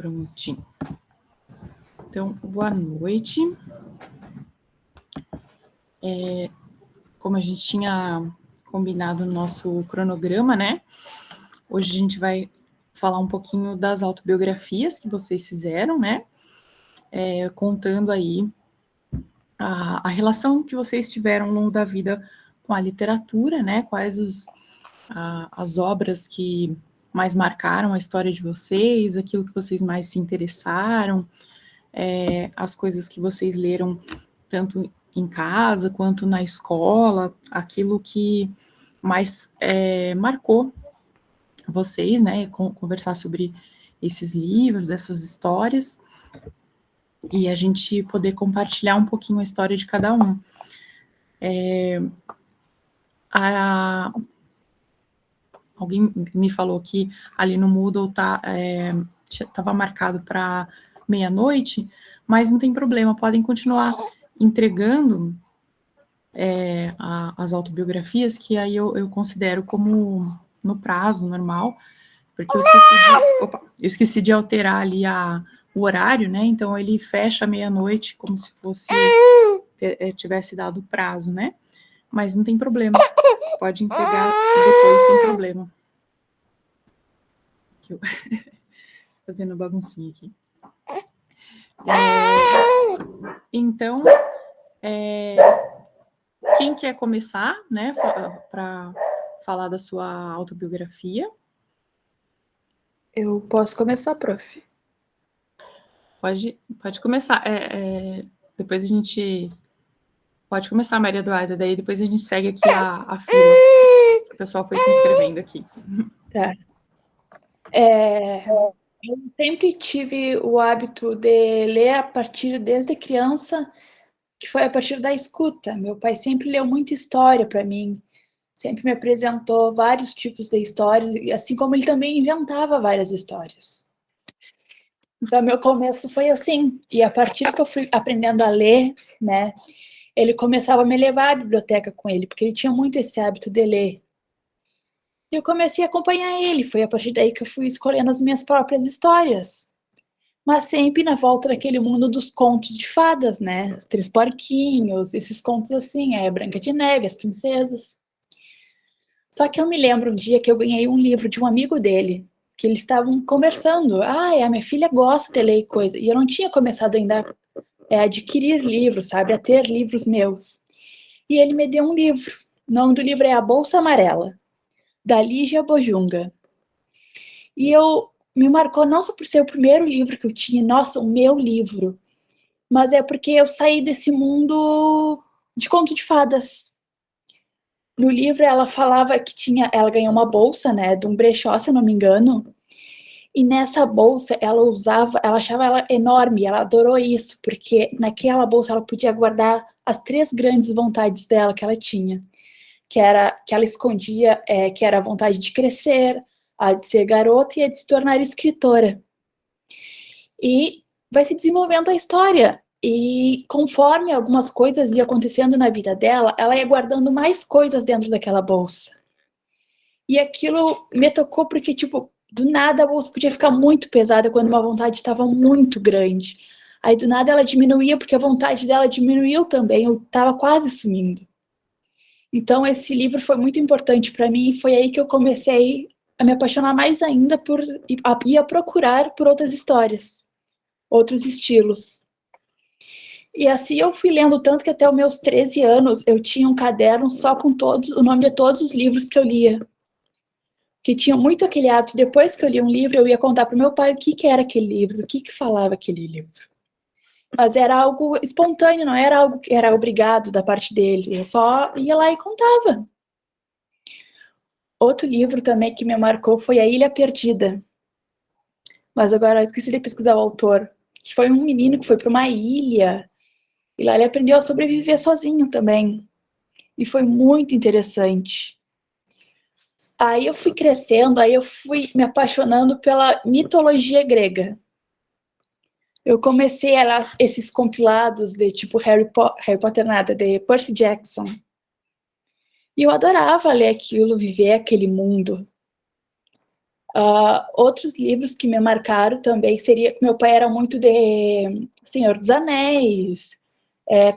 Prontinho. Então, boa noite. Como a gente tinha combinado no nosso cronograma, né? Hoje a gente vai falar um pouquinho das autobiografias que vocês fizeram, né? Contando aí a relação que vocês tiveram ao longo da vida com a literatura, né? Quais as obras que mais marcaram a história de vocês, aquilo que vocês mais se interessaram, as coisas que vocês leram tanto em casa quanto na escola, aquilo que mais marcou vocês, né? Conversar sobre esses livros, essas histórias, e a gente poder compartilhar um pouquinho a história de cada um. Alguém me falou que ali no Moodle estava marcado para meia-noite, mas não tem problema, podem continuar entregando as autobiografias, que aí eu considero como no prazo normal, porque eu esqueci de alterar ali o horário, né? Então ele fecha meia-noite, como se fosse tivesse dado o prazo, né? Mas não tem problema, pode entregar depois sem problema. Fazendo baguncinha aqui. Então, quem quer começar, né, para falar da sua autobiografia? Eu posso começar, prof? Pode começar. Depois a gente... Pode começar, Maria Eduarda, daí depois a gente segue aqui a fila. O pessoal foi se inscrevendo aqui. Tá. Eu sempre tive o hábito de ler desde criança, que foi a partir da escuta. Meu pai sempre leu muita história para mim, sempre me apresentou vários tipos de histórias, assim como ele também inventava várias histórias. Então, meu começo foi assim, e a partir que eu fui aprendendo a ler, né, ele começava a me levar à biblioteca com ele, porque ele tinha muito esse hábito de ler. E eu comecei a acompanhar ele, foi a partir daí que eu fui escolhendo as minhas próprias histórias. Mas sempre na volta daquele mundo dos contos de fadas, né? Os Três Porquinhos, esses contos assim, Branca de Neve, as princesas. Só que eu me lembro um dia que eu ganhei um livro de um amigo dele, que eles estavam conversando. A minha filha gosta de ler coisa. E eu não tinha começado ainda a adquirir livros, sabe? A ter livros meus. E ele me deu um livro. O nome do livro é A Bolsa Amarela, da Lígia Bojunga. E me marcou não só por ser o primeiro livro que eu tinha, nossa, o meu livro, mas é porque eu saí desse mundo de conto de fadas. No livro ela falava que ela ganhou uma bolsa, né, de um brechó, se eu não me engano, e nessa bolsa ela achava ela enorme, ela adorou isso, porque naquela bolsa ela podia guardar as 3 grandes vontades dela que ela tinha, que ela escondia, que era a vontade de crescer, a de ser garota e a de se tornar escritora. E vai se desenvolvendo a história. E conforme algumas coisas iam acontecendo na vida dela, ela ia guardando mais coisas dentro daquela bolsa. E aquilo me tocou porque, tipo, do nada a bolsa podia ficar muito pesada quando uma vontade estava muito grande. Aí do nada ela diminuía porque a vontade dela diminuiu também, eu estava quase sumindo. Então esse livro foi muito importante para mim e foi aí que eu comecei a me apaixonar mais ainda e a procurar por outras histórias, outros estilos. E assim eu fui lendo tanto que até os meus 13 anos eu tinha um caderno só com o nome de todos os livros que eu lia. Que tinha muito aquele hábito, depois que eu li um livro, eu ia contar para o meu pai o que era aquele livro, o que falava aquele livro. Mas era algo espontâneo, não era algo que era obrigado da parte dele, eu só ia lá e contava. Outro livro também que me marcou foi A Ilha Perdida. Mas agora eu esqueci de pesquisar o autor. Que foi um menino que foi para uma ilha e lá ele aprendeu a sobreviver sozinho também. E foi muito interessante. Aí eu fui crescendo, aí eu fui me apaixonando pela mitologia grega. Eu comecei a ler esses compilados de tipo Harry Potter nada, de Percy Jackson. E eu adorava ler aquilo, viver aquele mundo. Outros livros que me marcaram também seria que meu pai era muito de Senhor dos Anéis,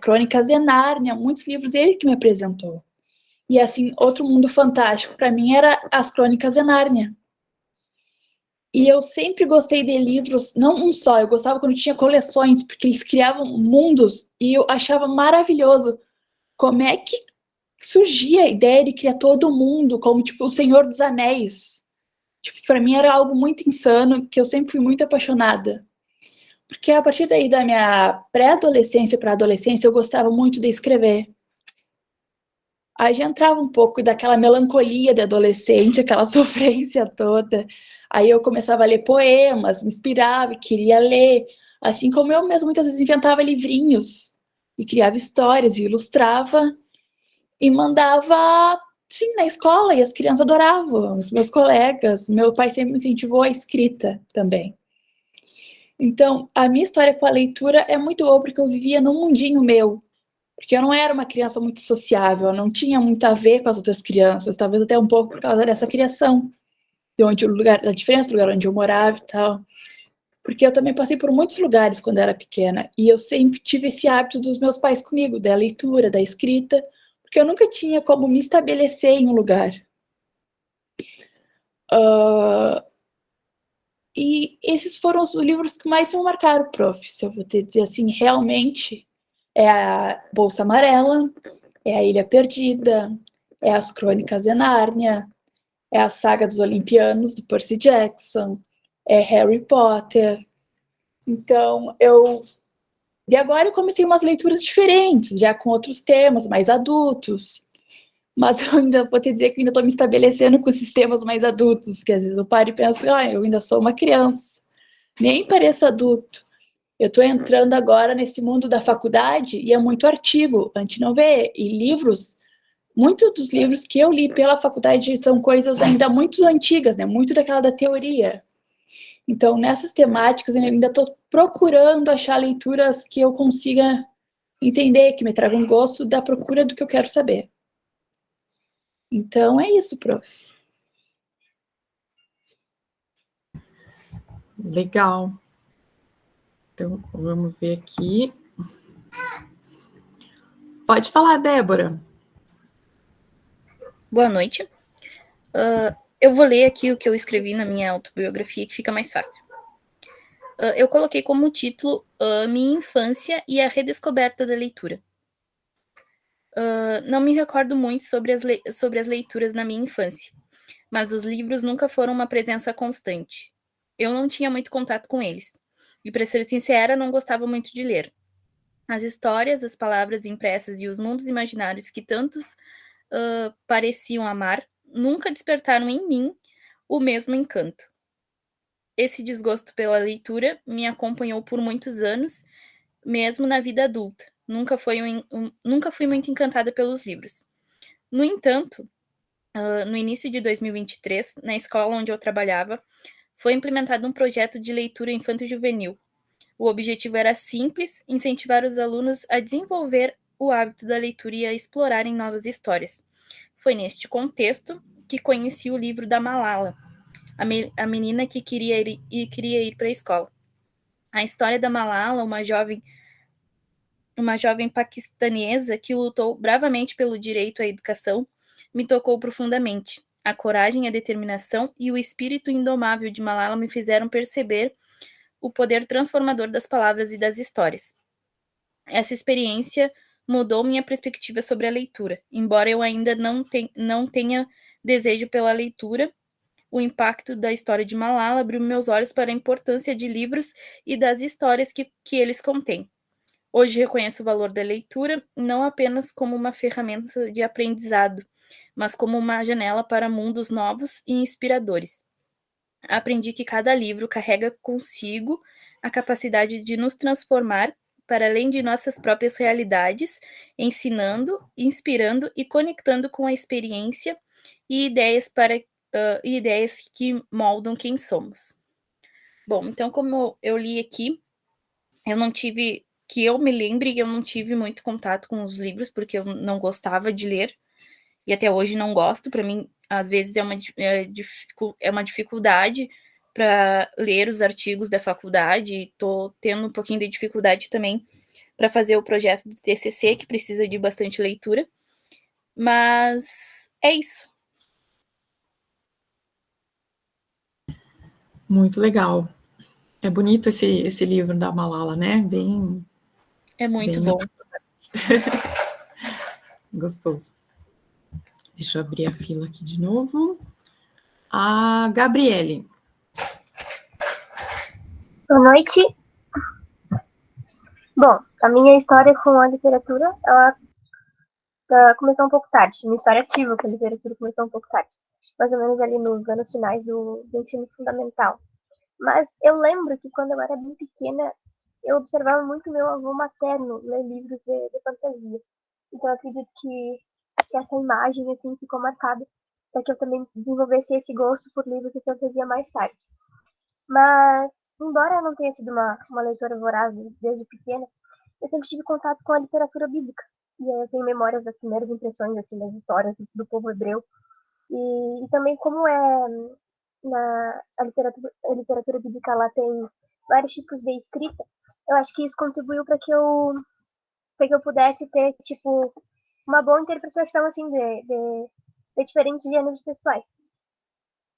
Crônicas de Nárnia, muitos livros ele que me apresentou. E assim, outro mundo fantástico para mim era as Crônicas de Nárnia. E eu sempre gostei de livros, não um só, eu gostava quando tinha coleções, porque eles criavam mundos e eu achava maravilhoso como é que surgia a ideia de criar todo mundo, como tipo o Senhor dos Anéis. Tipo, para mim era algo muito insano, que eu sempre fui muito apaixonada. Porque a partir daí da minha pré-adolescência para adolescência, eu gostava muito de escrever. Aí já entrava um pouco daquela melancolia de adolescente, aquela sofrência toda. Aí eu começava a ler poemas, me inspirava e queria ler. Assim como eu mesmo muitas vezes inventava livrinhos e criava histórias e ilustrava e mandava, sim, na escola, e as crianças adoravam, os meus colegas. Meu pai sempre me incentivou a escrita também. Então, a minha história com a leitura é muito boa porque eu vivia num mundinho meu. Porque eu não era uma criança muito sociável, eu não tinha muito a ver com as outras crianças, talvez até um pouco por causa dessa criação, de onde o lugar, da diferença do lugar onde eu morava e tal. Porque eu também passei por muitos lugares quando eu era pequena, e eu sempre tive esse hábito dos meus pais comigo, da leitura, da escrita, porque eu nunca tinha como me estabelecer em um lugar. E esses foram os livros que mais me marcaram, prof. Se eu vou te dizer assim, realmente é a Bolsa Amarela, é a Ilha Perdida, é as Crônicas de Nárnia, é a Saga dos Olimpianos, do Percy Jackson, é Harry Potter. Então, e agora eu comecei umas leituras diferentes, já com outros temas, mais adultos. Mas eu ainda vou te dizer que ainda estou me estabelecendo com esses temas mais adultos, que às vezes eu paro e penso, eu ainda sou uma criança, nem pareço adulto. Eu estou entrando agora nesse mundo da faculdade e é muito artigo, a gente não vê, e livros, muitos dos livros que eu li pela faculdade são coisas ainda muito antigas, né? Muito daquela da teoria. Então, nessas temáticas, eu ainda estou procurando achar leituras que eu consiga entender, que me tragam um gosto da procura do que eu quero saber. Então, é isso, prof. Legal. Então, vamos ver aqui. Pode falar, Débora. Boa noite. Eu vou ler aqui o que eu escrevi na minha autobiografia, que fica mais fácil. Eu coloquei como título Minha Infância e a Redescoberta da Leitura. Não me recordo muito sobre as leituras na minha infância, mas os livros nunca foram uma presença constante. Eu não tinha muito contato com eles, e para ser sincera, não gostava muito de ler. As histórias, as palavras impressas e os mundos imaginários que tantos pareciam amar nunca despertaram em mim o mesmo encanto. Esse desgosto pela leitura me acompanhou por muitos anos, mesmo na vida adulta. Nunca fui muito encantada pelos livros. No entanto, no início de 2023, na escola onde eu trabalhava, foi implementado um projeto de leitura infanto-juvenil. O objetivo era simples, incentivar os alunos a desenvolver o hábito da leitura e a explorarem novas histórias. Foi neste contexto que conheci o livro da Malala, a menina que queria ir para a escola. A história da Malala, uma jovem paquistanesa que lutou bravamente pelo direito à educação, me tocou profundamente. A coragem, a determinação e o espírito indomável de Malala me fizeram perceber o poder transformador das palavras e das histórias. Essa experiência mudou minha perspectiva sobre a leitura. Embora eu ainda não tenha desejo pela leitura, o impacto da história de Malala abriu meus olhos para a importância de livros e das histórias que eles contêm. Hoje reconheço o valor da leitura não apenas como uma ferramenta de aprendizado, mas como uma janela para mundos novos e inspiradores. Aprendi que cada livro carrega consigo a capacidade de nos transformar para além de nossas próprias realidades, ensinando, inspirando e conectando com a experiência e ideias que moldam quem somos. Bom, então, como eu li aqui, que eu me lembre, eu não tive muito contato com os livros, porque eu não gostava de ler. e até hoje não gosto. Para mim, às vezes, é uma dificuldade para ler os artigos da faculdade, e estou tendo um pouquinho de dificuldade também para fazer o projeto do TCC, que precisa de bastante leitura. Mas é isso. Muito legal. É bonito esse livro da Malala, né? Bem... É muito bom. Gostoso. Deixa eu abrir a fila aqui de novo. A Gabriele. Boa noite. Bom, a minha história com a literatura, ela começou um pouco tarde. Minha história ativa com a literatura começou um pouco tarde. Mais ou menos ali nos anos finais do ensino fundamental. Mas eu lembro que quando eu era bem pequena, eu observava muito meu avô materno ler livros de fantasia. Então eu acredito que essa imagem assim ficou marcada para que eu também desenvolvesse esse gosto por livros de fantasia mais tarde. Mas, embora eu não tenha sido uma leitora voraz desde pequena, eu sempre tive contato com a literatura bíblica. E aí eu tenho memórias das primeiras impressões assim, das histórias do povo hebreu. E também como a literatura bíblica ela tem vários tipos de escrita, eu acho que isso contribuiu para que eu pudesse ter tipo uma boa interpretação assim de diferentes gêneros textuais.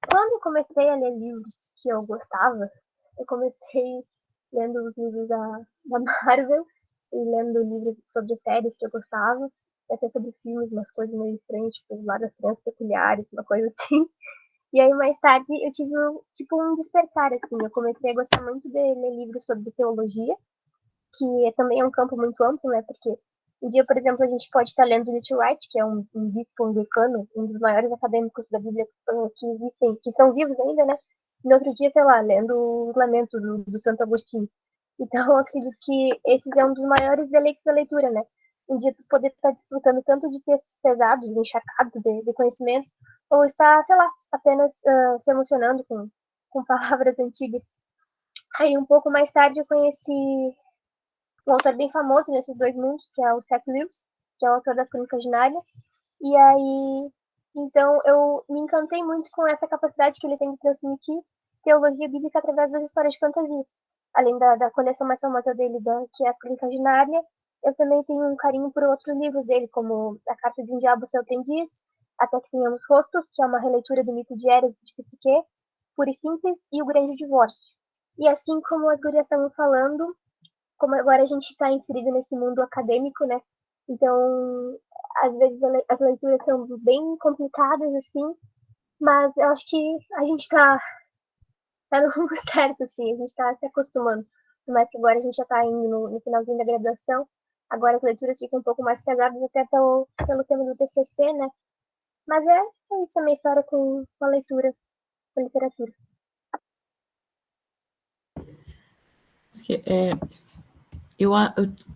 Quando eu comecei a ler livros que eu gostava, eu comecei lendo os livros da Marvel e lendo livros sobre séries que eu gostava, e até sobre filmes, umas coisas meio estranhas, tipo lá das Crianças Peculiares, uma coisa assim. E aí mais tarde eu tive tipo um despertar assim, eu comecei a gostar muito de ler livros sobre teologia, que também é um campo muito amplo, né? Porque um dia, por exemplo, a gente pode estar lendo N.T. Wright, que é um bispo anglicano, um dos maiores acadêmicos da Bíblia que existem, que estão vivos ainda, né? E no outro dia, sei lá, lendo os Lamentos do Santo Agostinho. Então, eu acredito que esse é um dos maiores deleites da leitura, né? Um dia tu poder estar desfrutando tanto de textos pesados, encharcados de conhecimento, ou estar, sei lá, apenas se emocionando com palavras antigas. Aí, um pouco mais tarde, eu conheci um autor bem famoso nesses dois mundos, que é o C.S. Lewis, que é o autor das Crônicas de Nárnia. E aí, então, eu me encantei muito com essa capacidade que ele tem de transmitir teologia bíblica através das histórias de fantasia. Além da coleção mais famosa dele, que é as Crônicas de Nárnia, eu também tenho um carinho por outros livros dele, como A Carta de um Diabo, Seu Aprendiz, Até que Tenhamos Rostos, que é uma releitura do mito de Eros de Psique, Puro e Simples, e O Grande Divórcio. E assim como as gurias estavam falando, como agora a gente está inserido nesse mundo acadêmico, né? Então, às vezes as leituras são bem complicadas, assim, mas eu acho que a gente está no rumo certo, assim, a gente está se acostumando. Por mais que agora a gente já está indo no finalzinho da graduação, agora as leituras ficam um pouco mais pesadas, até pelo tema do TCC, né? Mas é isso a minha história com a leitura, com a literatura.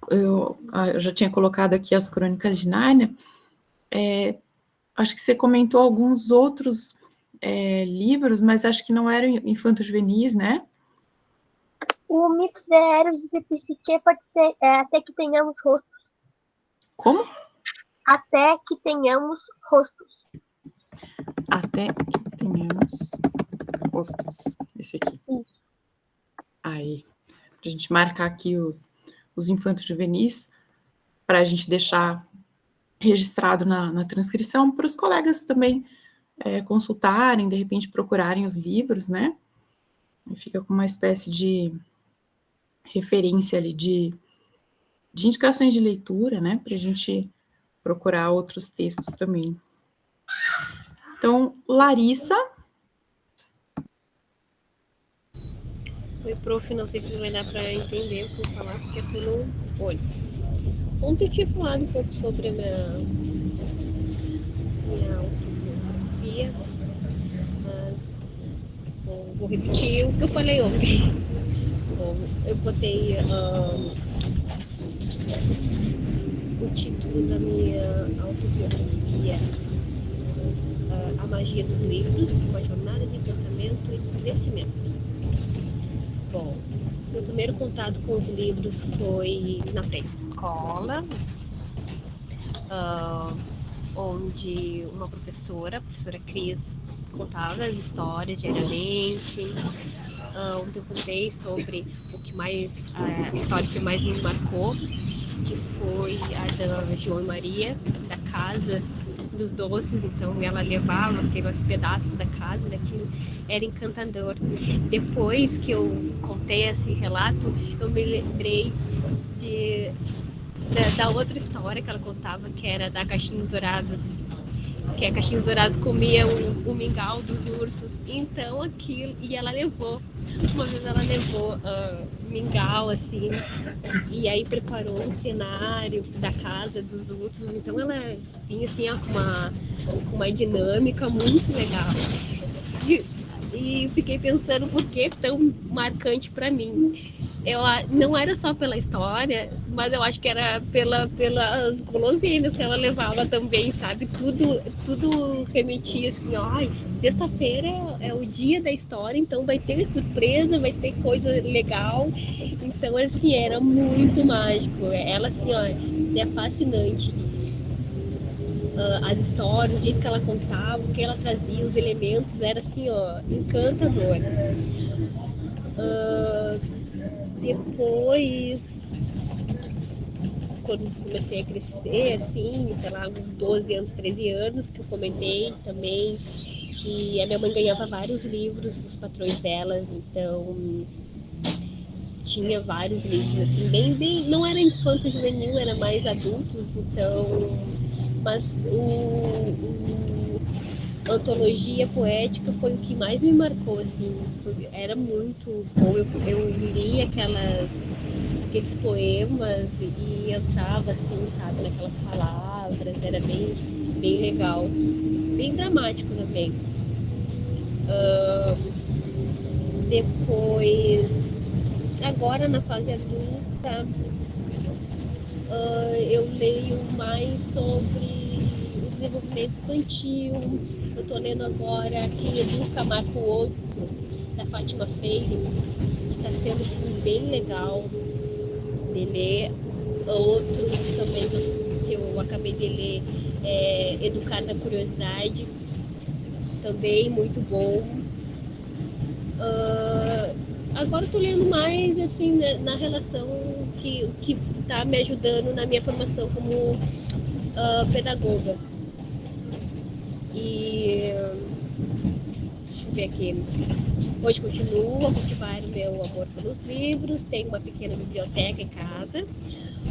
Eu já tinha colocado aqui as Crônicas de Nárnia. Acho que você comentou alguns outros livros, mas acho que não eram infanto-juvenis, né? O mito de Eros e de Psique pode ser Até que Tenhamos Rostos. Como? Até que Tenhamos Rostos. Até que Tenhamos Rostos. Esse aqui. Isso. Aí. Pra gente marcar aqui os infantos juvenis, para a gente deixar registrado na transcrição, para os colegas também consultarem, de repente procurarem os livros, né? E fica com uma espécie de referência ali de indicações de leitura, né? Para a gente procurar outros textos também. Então, Larissa. Oi, prof, não sei se vai dar para entender o que eu falar, porque eu tô no ônibus. Ontem eu tinha falado um pouco sobre a minha autobiografia, mas vou repetir o que eu falei ontem. Bom, eu botei o título da minha autobiografia, A Magia dos Livros, uma jornada de encantamento e crescimento. Bom, meu primeiro contato com os livros foi na pré-escola. onde uma professora, a professora Cris, contava as histórias diariamente. Onde eu contei sobre a história que mais me marcou, que foi a da João e Maria, da casa dos doces. Então ela levava aqueles pedaços da casa, daquilo era encantador. Depois que eu contei esse relato, eu me lembrei da outra história que ela contava, que era da Caixinhos Dourados, que a Caixinhos Dourados comia o mingau dos ursos. Então aquilo, e ela levou, uma vez ela levou mingau assim, e aí preparou um cenário da casa dos ursos. Então ela vinha assim, ó, com uma dinâmica muito legal. E fiquei pensando por que tão marcante para mim. Não era só pela história, mas eu acho que era pelas guloseimas que ela levava também, sabe? Tudo remetia assim, ó, sexta-feira é o dia da história, então vai ter surpresa, vai ter coisa legal. Então, assim, era muito mágico. Ela, assim, ó, é fascinante. As histórias, o jeito que ela contava, o que ela trazia, os elementos, era assim, ó, encantador. Depois, quando comecei a crescer, assim, sei lá, uns 12 anos, 13 anos, que eu comentei também, que a minha mãe ganhava vários livros dos patrões delas, então tinha vários livros, assim, bem, não era infanto juvenil, era mais adultos, então, mas a antologia poética foi o que mais me marcou, assim, era muito bom, eu li aqueles poemas e entrava, assim, sabe, naquelas palavras, era bem legal, bem dramático também. Depois, agora na fase adulta, eu leio mais sobre o desenvolvimento infantil. Eu estou lendo agora Quem Educa Marca o Outro, da Fátima Freire, que está sendo assim, bem legal de ler. Outro também que eu acabei de ler é Educar na Curiosidade, também muito bom. Agora eu tô lendo mais assim na relação que está me ajudando na minha formação como pedagoga. E deixa eu ver aqui. Hoje continuo a cultivar o meu amor pelos livros, tenho uma pequena biblioteca em casa,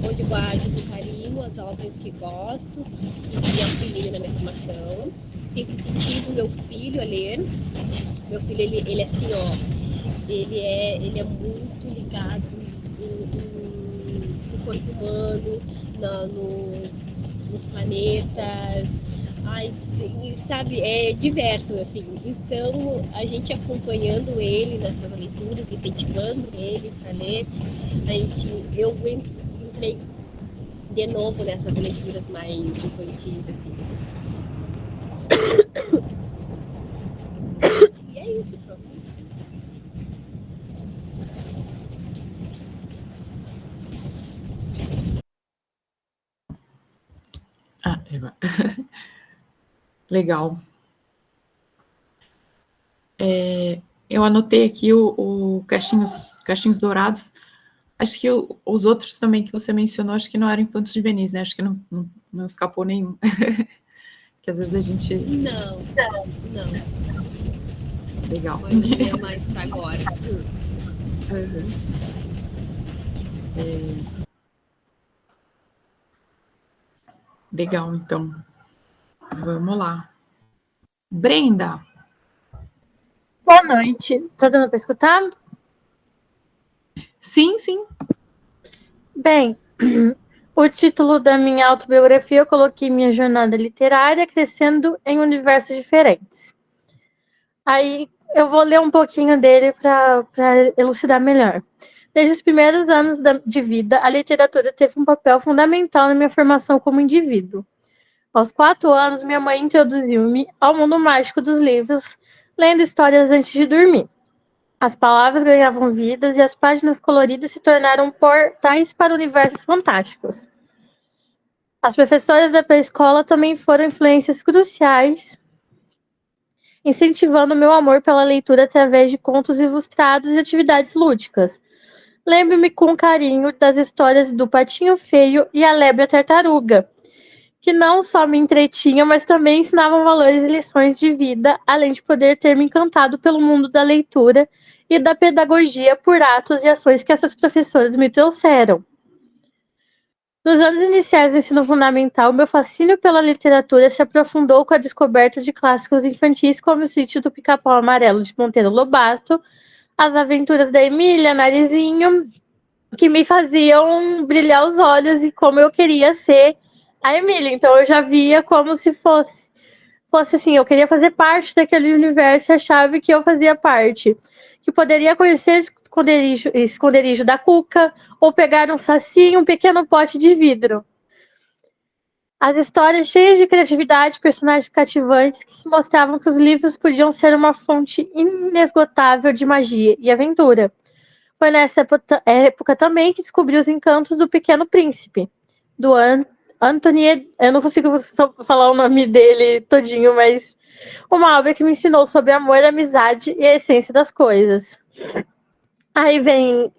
onde guardo com carinho as obras que gosto e que auxiliam na minha formação. Sempre incentivo meu filho a ler. Meu filho, ele é assim, ó, ele é muito ligado no corpo humano, nos planetas. Ai, sabe, é diverso, assim. Então, a gente acompanhando ele nessas leituras, incentivando ele para ler, eu entrei de novo nessas leituras mais infantis, assim. E é isso, pronto. Eva. Legal. Eu anotei aqui o Caixinhos Dourados. Acho que os outros também que você mencionou, acho que não eram infantos juvenis, né? Acho que não escapou nenhum. Que às vezes a gente... Não. Legal. Mas é mais para agora. Legal, então. Vamos lá. Brenda. Boa noite. Tá dando para escutar? Sim. Bem, o título da minha autobiografia eu coloquei Minha Jornada Literária Crescendo em Universos Diferentes. Aí eu vou ler um pouquinho dele para elucidar melhor. Desde os primeiros anos de vida, a literatura teve um papel fundamental na minha formação como indivíduo. Aos 4 anos, minha mãe introduziu-me ao mundo mágico dos livros, lendo histórias antes de dormir. As palavras ganhavam vidas e as páginas coloridas se tornaram portais para universos fantásticos. As professoras da pré-escola também foram influências cruciais, incentivando meu amor pela leitura através de contos ilustrados e atividades lúdicas. Lembro-me com carinho das histórias do Patinho Feio e a Lebre e a Tartaruga, que não só me entretinham, mas também ensinavam valores e lições de vida, além de poder ter me encantado pelo mundo da leitura e da pedagogia por atos e ações que essas professoras me trouxeram. Nos anos iniciais do ensino fundamental, meu fascínio pela literatura se aprofundou com a descoberta de clássicos infantis como O Sítio do Pica-Pau Amarelo de Monteiro Lobato, As Aventuras da Emília, Narizinho, que me faziam brilhar os olhos e como eu queria ser a Emília. Então eu já via como se fosse assim, eu queria fazer parte daquele universo e achava que eu fazia parte. Que poderia conhecer esconderijo da Cuca ou pegar um saci em um pequeno pote de vidro. As histórias cheias de criatividade, personagens cativantes que mostravam que os livros podiam ser uma fonte inesgotável de magia e aventura. Foi nessa época também que descobri os encantos do Pequeno Príncipe, do Anthony, eu não consigo falar o nome dele todinho, mas uma obra que me ensinou sobre amor, amizade e a essência das coisas. Aí vem,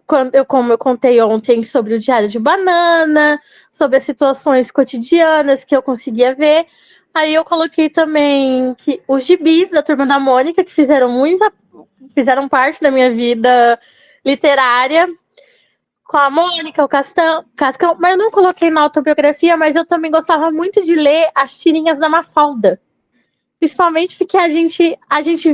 como eu contei ontem, sobre o Diário de Banana, sobre as situações cotidianas que eu conseguia ver. Aí eu coloquei também que os gibis da Turma da Mônica, que fizeram parte da minha vida literária, com a Mônica, o Cascão, mas eu não coloquei na autobiografia, mas eu também gostava muito de ler as tirinhas da Mafalda. Principalmente porque a gente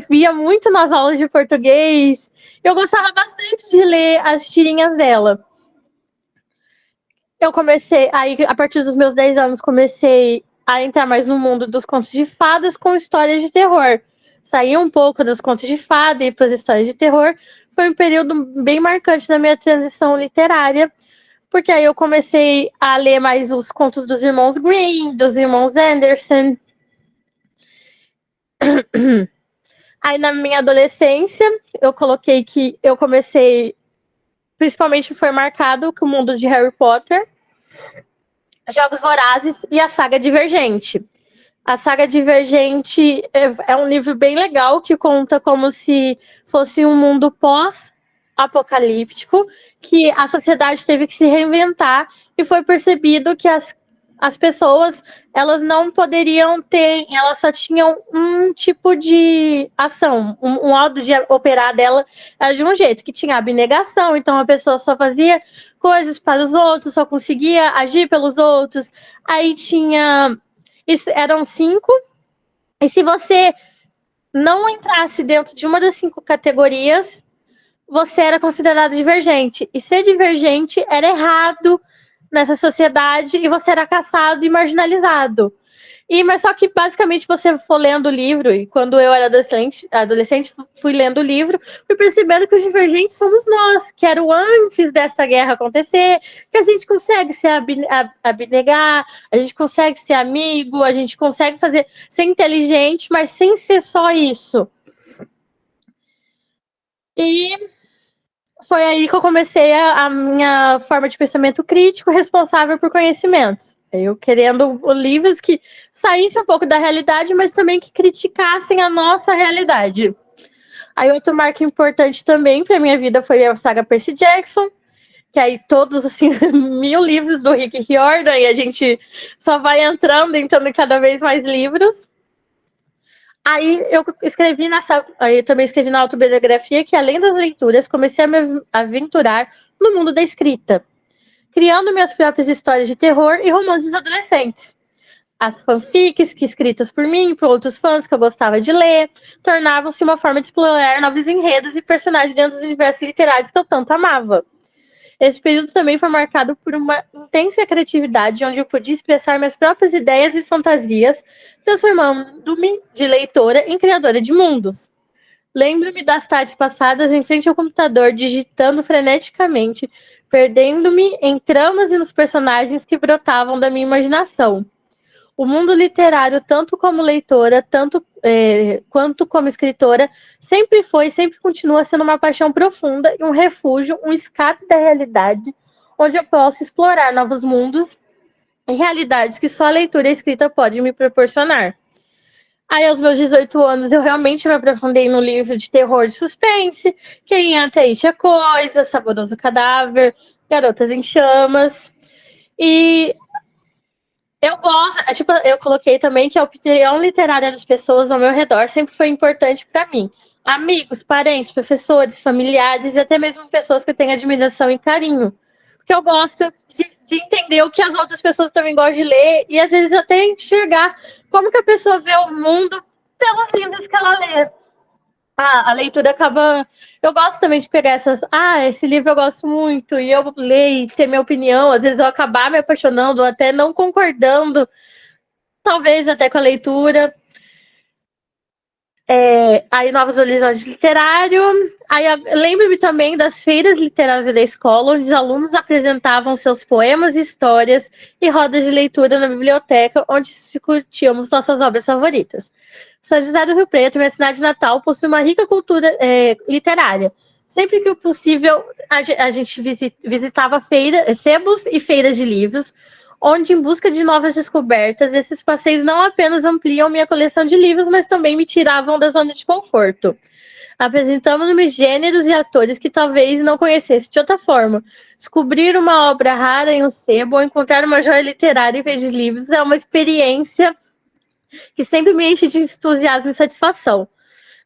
via muito nas aulas de português. Eu gostava bastante de ler as tirinhas dela. Eu comecei, aí a partir dos meus 10 anos, comecei a entrar mais no mundo dos contos de fadas com histórias de terror. Saí um pouco dos contos de fada e para as histórias de terror. Foi um período bem marcante na minha transição literária, porque aí eu comecei a ler mais os contos dos irmãos Grimm, dos irmãos Anderson. Aí na minha adolescência, eu coloquei que eu comecei, principalmente foi marcado com o mundo de Harry Potter, Jogos Vorazes e a saga Divergente. A saga Divergente é um livro bem legal que conta como se fosse um mundo pós-apocalíptico, que a sociedade teve que se reinventar e foi percebido que as pessoas, elas não poderiam ter, elas só tinham um tipo de ação, um modo de operar dela era de um jeito, que tinha abnegação, então a pessoa só fazia coisas para os outros, só conseguia agir pelos outros. Aí eram 5, e se você não entrasse dentro de uma das 5 categorias, você era considerado divergente. E ser divergente era errado nessa sociedade e você era caçado e marginalizado. Mas só que basicamente você for lendo o livro, e quando eu era adolescente fui lendo o livro, fui percebendo que os divergentes somos nós, que era o antes dessa guerra acontecer, que a gente consegue se abnegar, a gente consegue ser amigo, a gente consegue ser inteligente, mas sem ser só isso. E foi aí que eu comecei a minha forma de pensamento crítico responsável por conhecimentos. Eu querendo livros que saíssem um pouco da realidade, mas também que criticassem a nossa realidade. Aí outro marco importante também para minha vida foi a saga Percy Jackson, que aí todos, assim, 1000 livros do Rick Riordan, e a gente só vai entrando em cada vez mais livros. Aí eu também escrevi na autobiografia que, além das leituras, comecei a me aventurar no mundo da escrita, criando minhas próprias histórias de terror e romances adolescentes. As fanfics, que escritas por mim e por outros fãs que eu gostava de ler, tornavam-se uma forma de explorar novos enredos e personagens dentro dos universos literários que eu tanto amava. Esse período também foi marcado por uma intensa criatividade, onde eu podia expressar minhas próprias ideias e fantasias, transformando-me de leitora em criadora de mundos. Lembro-me das tardes passadas em frente ao computador, digitando freneticamente, perdendo-me em tramas e nos personagens que brotavam da minha imaginação. O mundo literário, tanto como leitora, quanto como escritora, sempre foi e sempre continua sendo uma paixão profunda e um refúgio, um escape da realidade, onde eu posso explorar novos mundos realidades que só a leitura escrita pode me proporcionar. Aí, aos meus 18 anos, eu realmente me aprofundei no livro de terror de suspense, Quem Entra Aí a Coisa, Saboroso Cadáver, Garotas em Chamas. E eu gosto, tipo, eu coloquei também que a opinião literária das pessoas ao meu redor sempre foi importante para mim. Amigos, parentes, professores, familiares e até mesmo pessoas que eu tenho admiração e carinho. Porque eu gosto de entender o que as outras pessoas também gostam de ler e às vezes até enxergar como que a pessoa vê o mundo pelos livros que ela lê. A leitura acaba. Eu gosto também de pegar essas. Esse livro eu gosto muito, e eu leio e ter minha opinião. Às vezes eu acabar me apaixonando, ou até não concordando, talvez até com a leitura. Aí, Novos Horizontes Literário. Aí, lembro-me também das feiras literárias da escola, onde os alunos apresentavam seus poemas, histórias e rodas de leitura na biblioteca, onde discutíamos nossas obras favoritas. São José do Rio Preto, minha cidade natal, possui uma rica cultura literária. Sempre que possível, a gente visitava sebos e feiras de livros, onde, em busca de novas descobertas, esses passeios não apenas ampliam minha coleção de livros, mas também me tiravam da zona de conforto. Apresentamos-me gêneros e atores que talvez não conhecesse de outra forma. Descobrir uma obra rara em um sebo ou encontrar uma joia literária em vez de livros é uma experiência que sempre me enche de entusiasmo e satisfação.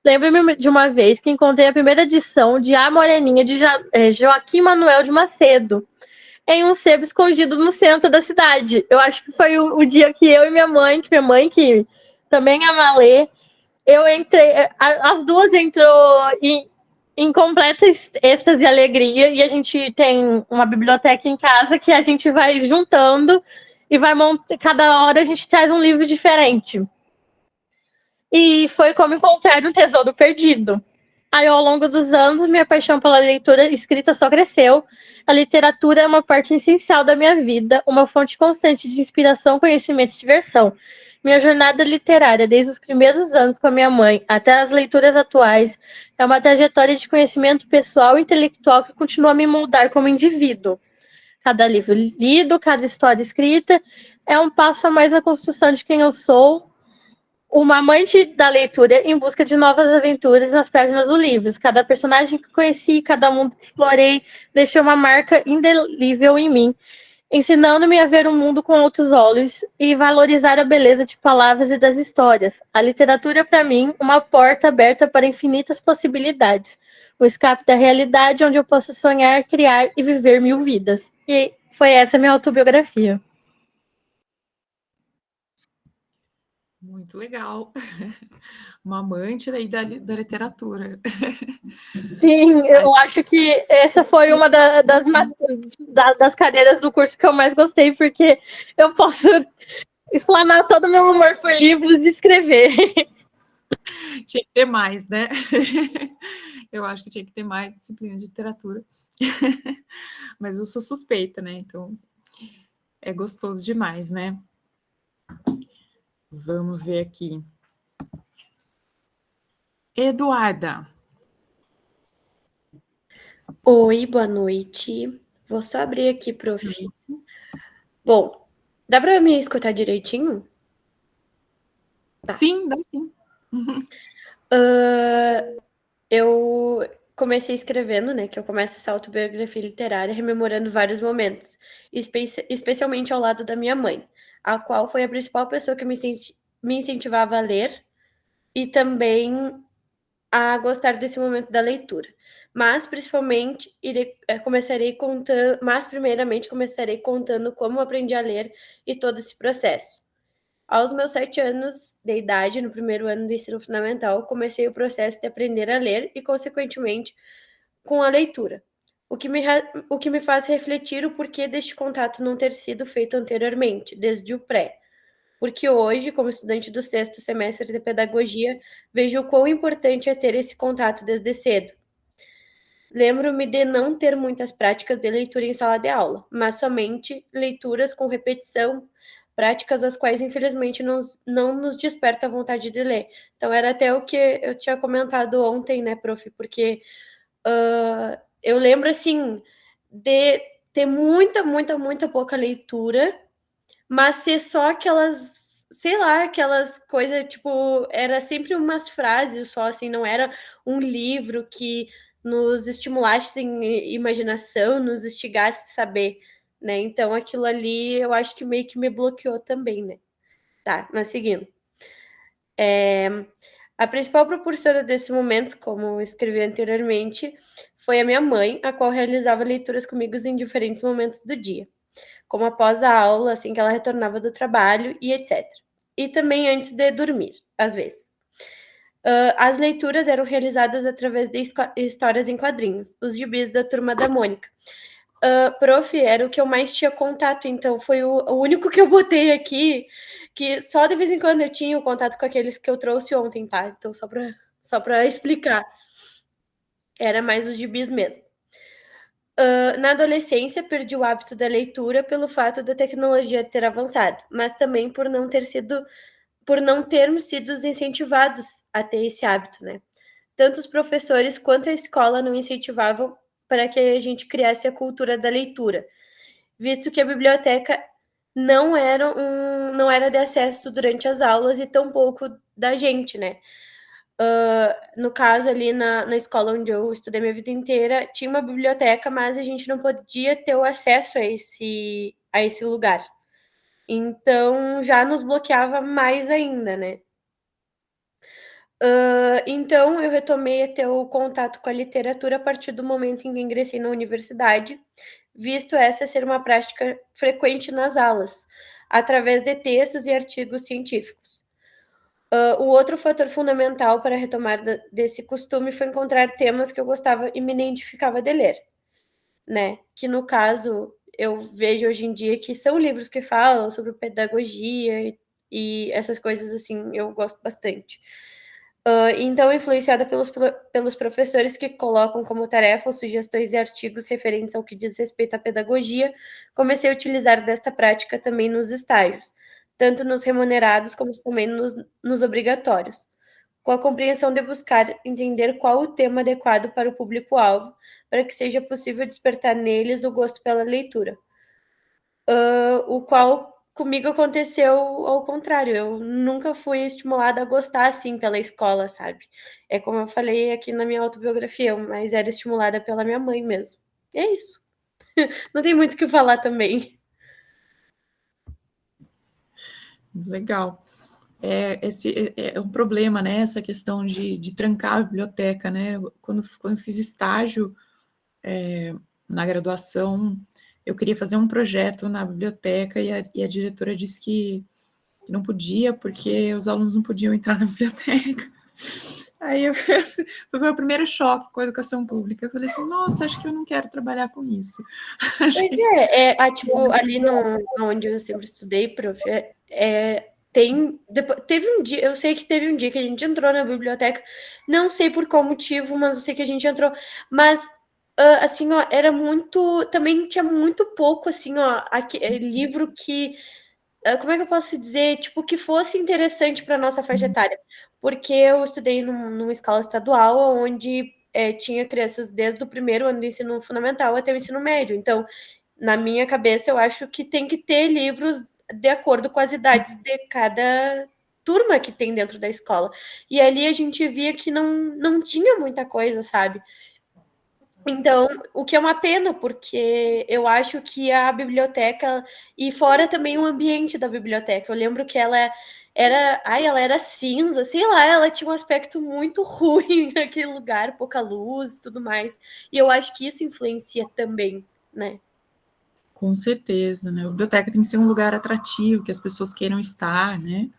Lembro-me de uma vez que encontrei a primeira edição de A Moreninha de Joaquim Manuel de Macedo, em um sebo escondido no centro da cidade. Eu acho que foi o dia que eu e minha mãe que também ama ler, eu entrei, as duas entrou em completa êxtase e alegria, e a gente tem uma biblioteca em casa que a gente vai juntando e vai cada hora a gente traz um livro diferente. E foi como encontrar um tesouro perdido. Aí, ao longo dos anos, minha paixão pela leitura escrita só cresceu. A literatura é uma parte essencial da minha vida, uma fonte constante de inspiração, conhecimento e diversão. Minha jornada literária, desde os primeiros anos com a minha mãe até as leituras atuais, é uma trajetória de conhecimento pessoal e intelectual que continua a me moldar como indivíduo. Cada livro lido, cada história escrita é um passo a mais na construção de quem eu sou, uma amante da leitura em busca de novas aventuras nas páginas do livro. Cada personagem que conheci, cada mundo que explorei, deixou uma marca indelível em mim, ensinando-me a ver o mundo com outros olhos e valorizar a beleza de palavras e das histórias. A literatura é, para mim, uma porta aberta para infinitas possibilidades, um escape da realidade onde eu posso sonhar, criar e viver 1000 vidas. E foi essa a minha autobiografia. Muito legal. Uma amante daí da literatura. Sim, eu acho que essa foi uma das cadeiras do curso que eu mais gostei, porque eu posso explanar todo o meu amor por livros e escrever. Tinha que ter mais, né? Eu acho que tinha que ter mais disciplina de literatura. Mas eu sou suspeita, né? Então, é gostoso demais, né? Vamos ver aqui. Eduarda. Oi, boa noite. Vou só abrir aqui, prof. Bom, dá para me escutar direitinho? Tá. Sim, dá sim. Eu comecei escrevendo, né? Que eu começo essa autobiografia literária rememorando vários momentos, especialmente ao lado da minha mãe, a qual foi a principal pessoa que me incentivava a ler e também a gostar desse momento da leitura. Mas, primeiramente, começarei contando como aprendi a ler e todo esse processo. Aos meus 7 anos de idade, no primeiro ano do ensino fundamental, comecei o processo de aprender a ler e, consequentemente, com a leitura. O que me faz refletir o porquê deste contato não ter sido feito anteriormente, desde o pré. Porque hoje, como estudante do 6º semestre de pedagogia, vejo o quão importante é ter esse contato desde cedo. Lembro-me de não ter muitas práticas de leitura em sala de aula, mas somente leituras com repetição, práticas as quais, infelizmente, não nos desperta a vontade de ler. Então, era até o que eu tinha comentado ontem, né, prof? Porque eu lembro, assim, de ter muita pouca leitura, mas ser só aquelas, sei lá, aquelas coisas, tipo, era sempre umas frases só, assim, não era um livro que nos estimulasse em imaginação, nos instigasse a saber, né? Então aquilo ali eu acho que meio que me bloqueou também, né? Tá, mas seguindo. A principal propulsora desses momentos, como eu escrevi anteriormente, foi a minha mãe, a qual realizava leituras comigo em diferentes momentos do dia, como após a aula, assim que ela retornava do trabalho e etc. E também antes de dormir, às vezes. As leituras eram realizadas através de histórias em quadrinhos, os gibis da Turma da Mônica. Prof, era o que eu mais tinha contato, então foi o único que eu botei aqui, que só de vez em quando eu tinha o contato com aqueles que eu trouxe ontem, tá? Então, só para explicar, era mais os gibis mesmo. Na adolescência, perdi o hábito da leitura pelo fato da tecnologia ter avançado, mas também por não termos sido incentivados a ter esse hábito, né? Tanto os professores quanto a escola não incentivavam para que a gente criasse a cultura da leitura, visto que a biblioteca não era de acesso durante as aulas e tampouco da gente, né? No caso, ali na escola onde eu estudei minha vida inteira, tinha uma biblioteca, mas a gente não podia ter o acesso a esse lugar. Então, já nos bloqueava mais ainda, né? Então, eu retomei a ter o contato com a literatura a partir do momento em que ingressei na universidade, visto essa ser uma prática frequente nas aulas, através de textos e artigos científicos. O outro fator fundamental para a retomada desse costume foi encontrar temas que eu gostava e me identificava de ler, né? Que, no caso, eu vejo hoje em dia que são livros que falam sobre pedagogia e essas coisas assim, eu gosto bastante. Então, influenciada pelos professores que colocam como tarefa sugestões e artigos referentes ao que diz respeito à pedagogia, comecei a utilizar desta prática também nos estágios, tanto nos remunerados como também nos obrigatórios, com a compreensão de buscar entender qual o tema adequado para o público-alvo, para que seja possível despertar neles o gosto pela leitura. O qual comigo aconteceu ao contrário, eu nunca fui estimulada a gostar assim pela escola, sabe? É como eu falei aqui na minha autobiografia, mas era estimulada pela minha mãe mesmo. É isso. Não tem muito o que falar também. Legal. Esse é um problema, né? Essa questão de trancar a biblioteca, né? Quando eu fiz estágio na graduação, eu queria fazer um projeto na biblioteca e a diretora disse que não podia, porque os alunos não podiam entrar na biblioteca. Aí foi o meu primeiro choque com a educação pública. Eu falei assim, nossa, acho que eu não quero trabalhar com isso. Pois tipo, ali onde eu sempre estudei, prof, teve um dia, eu sei que teve um dia que a gente entrou na biblioteca, não sei por qual motivo, mas eu sei que a gente entrou, mas assim, ó, era muito, também tinha muito pouco, assim, ó, livro que, como é que eu posso dizer, tipo, que fosse interessante para nossa faixa etária, porque eu estudei numa escola estadual, onde tinha crianças desde o primeiro ano do ensino fundamental até o ensino médio, então, na minha cabeça, eu acho que tem que ter livros de acordo com as idades de cada turma que tem dentro da escola. E ali a gente via que não tinha muita coisa, sabe? Então, o que é uma pena, porque eu acho que a biblioteca, e fora também o ambiente da biblioteca, eu lembro que ela era cinza, sei lá, ela tinha um aspecto muito ruim naquele lugar, pouca luz e tudo mais. E eu acho que isso influencia também, né? Com certeza, né? A biblioteca tem que ser um lugar atrativo, que as pessoas queiram estar, né?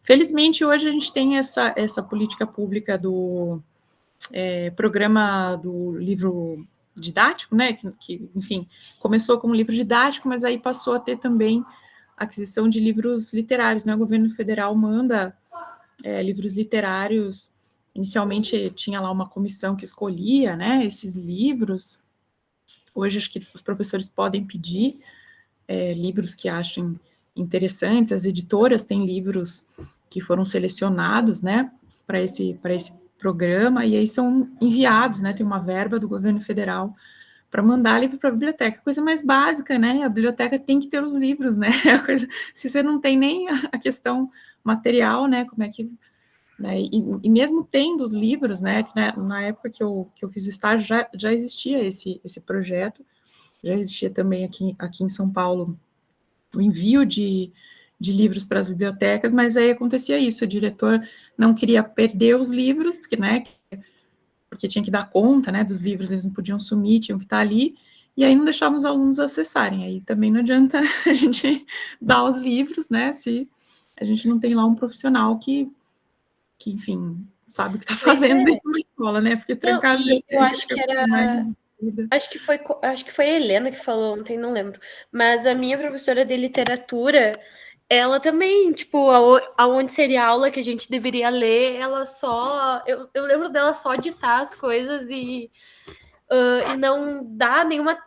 Felizmente, hoje a gente tem essa política pública do programa do livro didático, né? Que, enfim, começou como livro didático, mas aí passou a ter também aquisição de livros literários, né? O governo federal manda livros literários. Inicialmente tinha lá uma comissão que escolhia, né? Esses livros. Hoje acho que os professores podem pedir livros que achem interessantes, as editoras têm livros que foram selecionados, né, para esse programa, e aí são enviados, né, tem uma verba do governo federal mandar livro para a biblioteca, coisa mais básica, né? A biblioteca tem que ter os livros, né? Se você não tem nem a questão material, né? Como é que... Né? E mesmo tendo os livros, né? Que na época que eu fiz o estágio, já existia esse projeto, já existia também aqui em São Paulo o envio de livros para as bibliotecas, mas aí acontecia isso, o diretor não queria perder os livros, porque tinha que dar conta, né, dos livros, eles não podiam sumir, tinham que estar ali, e aí não deixava os alunos acessarem, aí também não adianta a gente dar os livros, né, se a gente não tem lá um profissional que enfim, sabe o que está fazendo dentro da escola, né, porque trancado... eu acho que era... Acho que foi a Helena que falou ontem, não lembro. Mas a minha professora de literatura, ela também, tipo, aonde seria a aula que a gente deveria ler, ela só... Eu lembro dela só ditar as coisas e não dá nenhuma...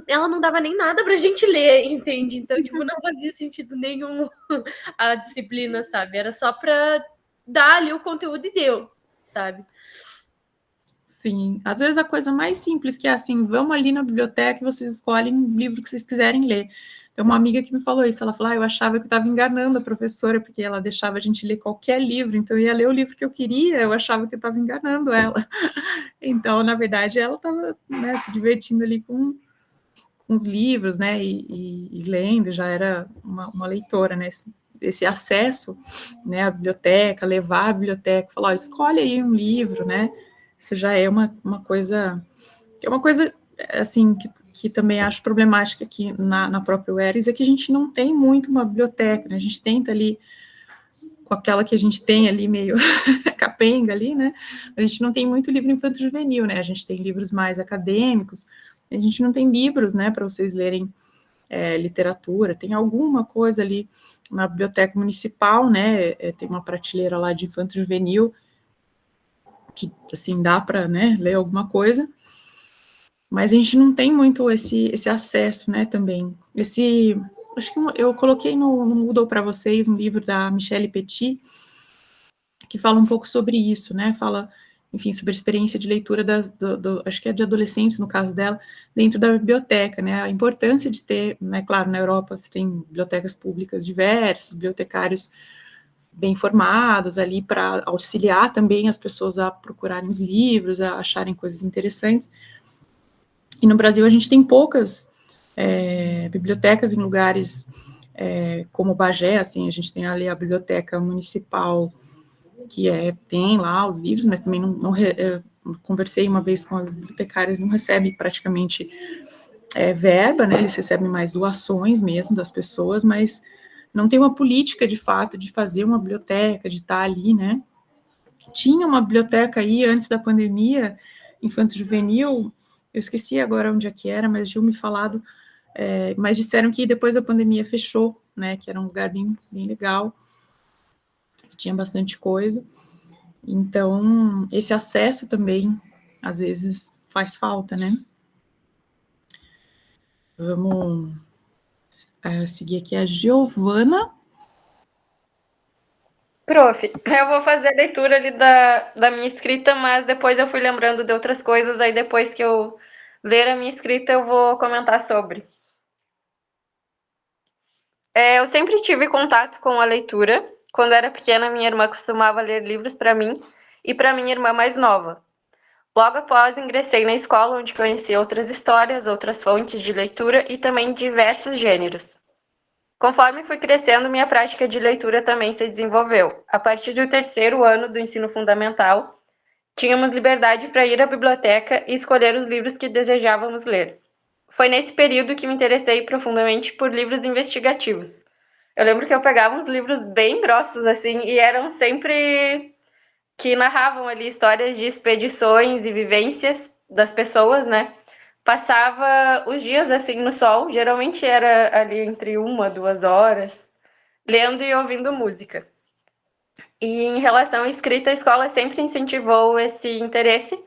ela não dava nem nada pra gente ler, entende? Então, tipo, não fazia sentido nenhum a disciplina, sabe? Era só pra dar ali o conteúdo e deu, sabe? Sim, às vezes a coisa mais simples que é assim, vamos ali na biblioteca e vocês escolhem o livro que vocês quiserem ler. Tem uma amiga que me falou isso, ela falou, eu achava que eu estava enganando a professora, porque ela deixava a gente ler qualquer livro, então eu ia ler o livro que eu queria, eu achava que eu estava enganando ela. Então, na verdade, ela estava, né, se divertindo ali com os livros, né, e lendo, já era uma leitora, né, esse acesso, né, à biblioteca, levar à biblioteca, falar, escolhe aí um livro, né, isso já é uma coisa, assim, que também acho problemática aqui na própria UERJ, é que a gente não tem muito uma biblioteca, né, a gente tenta ali, com aquela que a gente tem ali, meio capenga ali, né, a gente não tem muito livro infanto-juvenil, né, a gente tem livros mais acadêmicos, a gente não tem livros, né, para vocês lerem literatura, tem alguma coisa ali na biblioteca municipal, né, tem uma prateleira lá de infanto-juvenil, que, assim, dá para, né, ler alguma coisa, mas a gente não tem muito esse acesso, né, também. Acho que eu coloquei no Moodle para vocês um livro da Michelle Petit, que fala um pouco sobre isso, né, fala, enfim, sobre a experiência de leitura acho que é de adolescentes, no caso dela, dentro da biblioteca, né, a importância de ter, né, claro, na Europa você tem bibliotecas públicas diversas, bibliotecários bem formados ali para auxiliar também as pessoas a procurarem os livros, a acharem coisas interessantes. E no Brasil a gente tem poucas bibliotecas em lugares como Bagé, assim, a gente tem ali a biblioteca municipal, que tem lá os livros, mas também conversei uma vez com as bibliotecárias, não recebe praticamente verba, né, eles recebem mais doações mesmo das pessoas, mas não tem uma política, de fato, de fazer uma biblioteca, de estar ali, né. Tinha uma biblioteca aí antes da pandemia, infanto-juvenil, eu esqueci agora onde é que era, mas tinham me falado, mas disseram que depois da pandemia fechou, né, que era um lugar bem, bem legal, que tinha bastante coisa. Então, esse acesso também, às vezes, faz falta, né. Vamos seguir aqui a Giovana. Prof, eu vou fazer a leitura ali da minha escrita, mas depois eu fui lembrando de outras coisas, aí depois que eu ler a minha escrita eu vou comentar sobre. Eu sempre tive contato com a leitura. Quando era pequena, minha irmã costumava ler livros para mim e para minha irmã mais nova. Logo após, ingressei na escola, onde conheci outras histórias, outras fontes de leitura e também diversos gêneros. Conforme fui crescendo, minha prática de leitura também se desenvolveu. A partir do 3º ano do ensino fundamental, tínhamos liberdade para ir à biblioteca e escolher os livros que desejávamos ler. Foi nesse período que me interessei profundamente por livros investigativos. Eu lembro que eu pegava uns livros bem grossos, assim, e eram sempre que narravam ali histórias de expedições e vivências das pessoas, né? Passava os dias assim no sol, geralmente era ali entre 1 a 2 horas, lendo e ouvindo música. E em relação à escrita, a escola sempre incentivou esse interesse.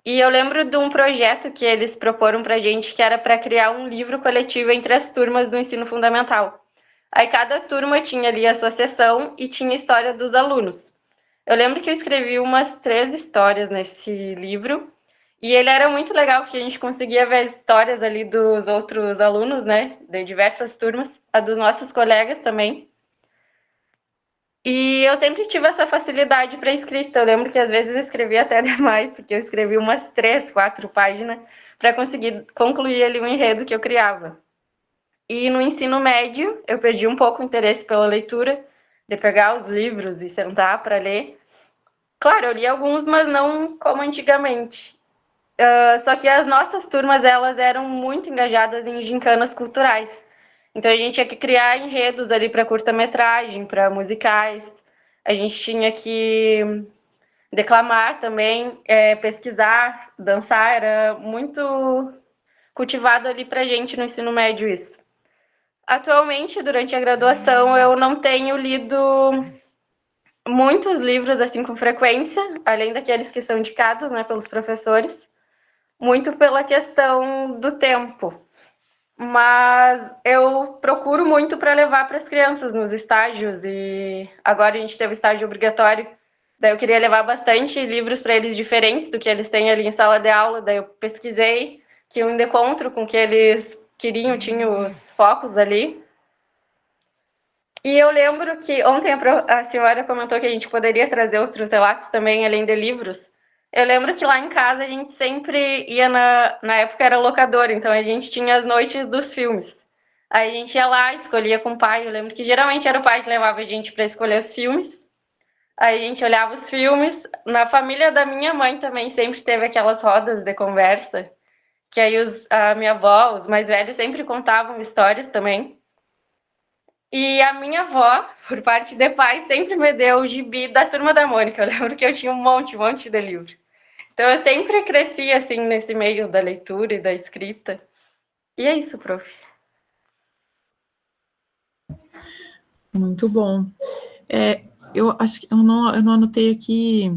E eu lembro de um projeto que eles proporam pra gente, que era para criar um livro coletivo entre as turmas do ensino fundamental. Aí cada turma tinha ali a sua seção e tinha a história dos alunos. Eu lembro que eu escrevi umas 3 histórias nesse livro, E ele era muito legal, porque a gente conseguia ver as histórias ali dos outros alunos, né? De diversas turmas, a dos nossos colegas também. E eu sempre tive essa facilidade para escrita. Eu lembro que às vezes eu escrevia até demais, porque eu escrevi umas 3, 4 páginas para conseguir concluir ali o enredo que eu criava. E no ensino médio, eu perdi um pouco o interesse pela leitura, de pegar os livros e sentar para ler. Claro, eu li alguns, mas não como antigamente. Só que as nossas turmas, elas eram muito engajadas em gincanas culturais. Então a gente tinha que criar enredos ali para curta-metragem, para musicais. A gente tinha que declamar também, pesquisar, dançar. Era muito cultivado ali para a gente no ensino médio isso. Atualmente, durante a graduação, eu não tenho lido muitos livros assim com frequência, além daqueles que são indicados, né, pelos professores, muito pela questão do tempo. Mas eu procuro muito para levar para as crianças nos estágios, e agora a gente teve estágio obrigatório, daí eu queria levar bastante livros para eles diferentes do que eles têm ali em sala de aula, daí eu pesquisei que um encontro com o que eles queriam, tinha os focos ali. E eu lembro que ontem a senhora comentou que a gente poderia trazer outros relatos também, além de livros. Eu lembro que lá em casa a gente sempre ia na época era locadora, então a gente tinha as noites dos filmes. Aí a gente ia lá, escolhia com o pai. Eu lembro que geralmente era o pai que levava a gente para escolher os filmes. Aí a gente olhava os filmes. Na família da minha mãe também sempre teve aquelas rodas de conversa, que aí a minha avó, os mais velhos, sempre contavam histórias também. E a minha avó, por parte de pai, sempre me deu o gibi da Turma da Mônica. Eu lembro que eu tinha um monte de livro. Então eu sempre cresci assim nesse meio da leitura e da escrita. E é isso, prof. Muito bom. Eu acho que eu não anotei aqui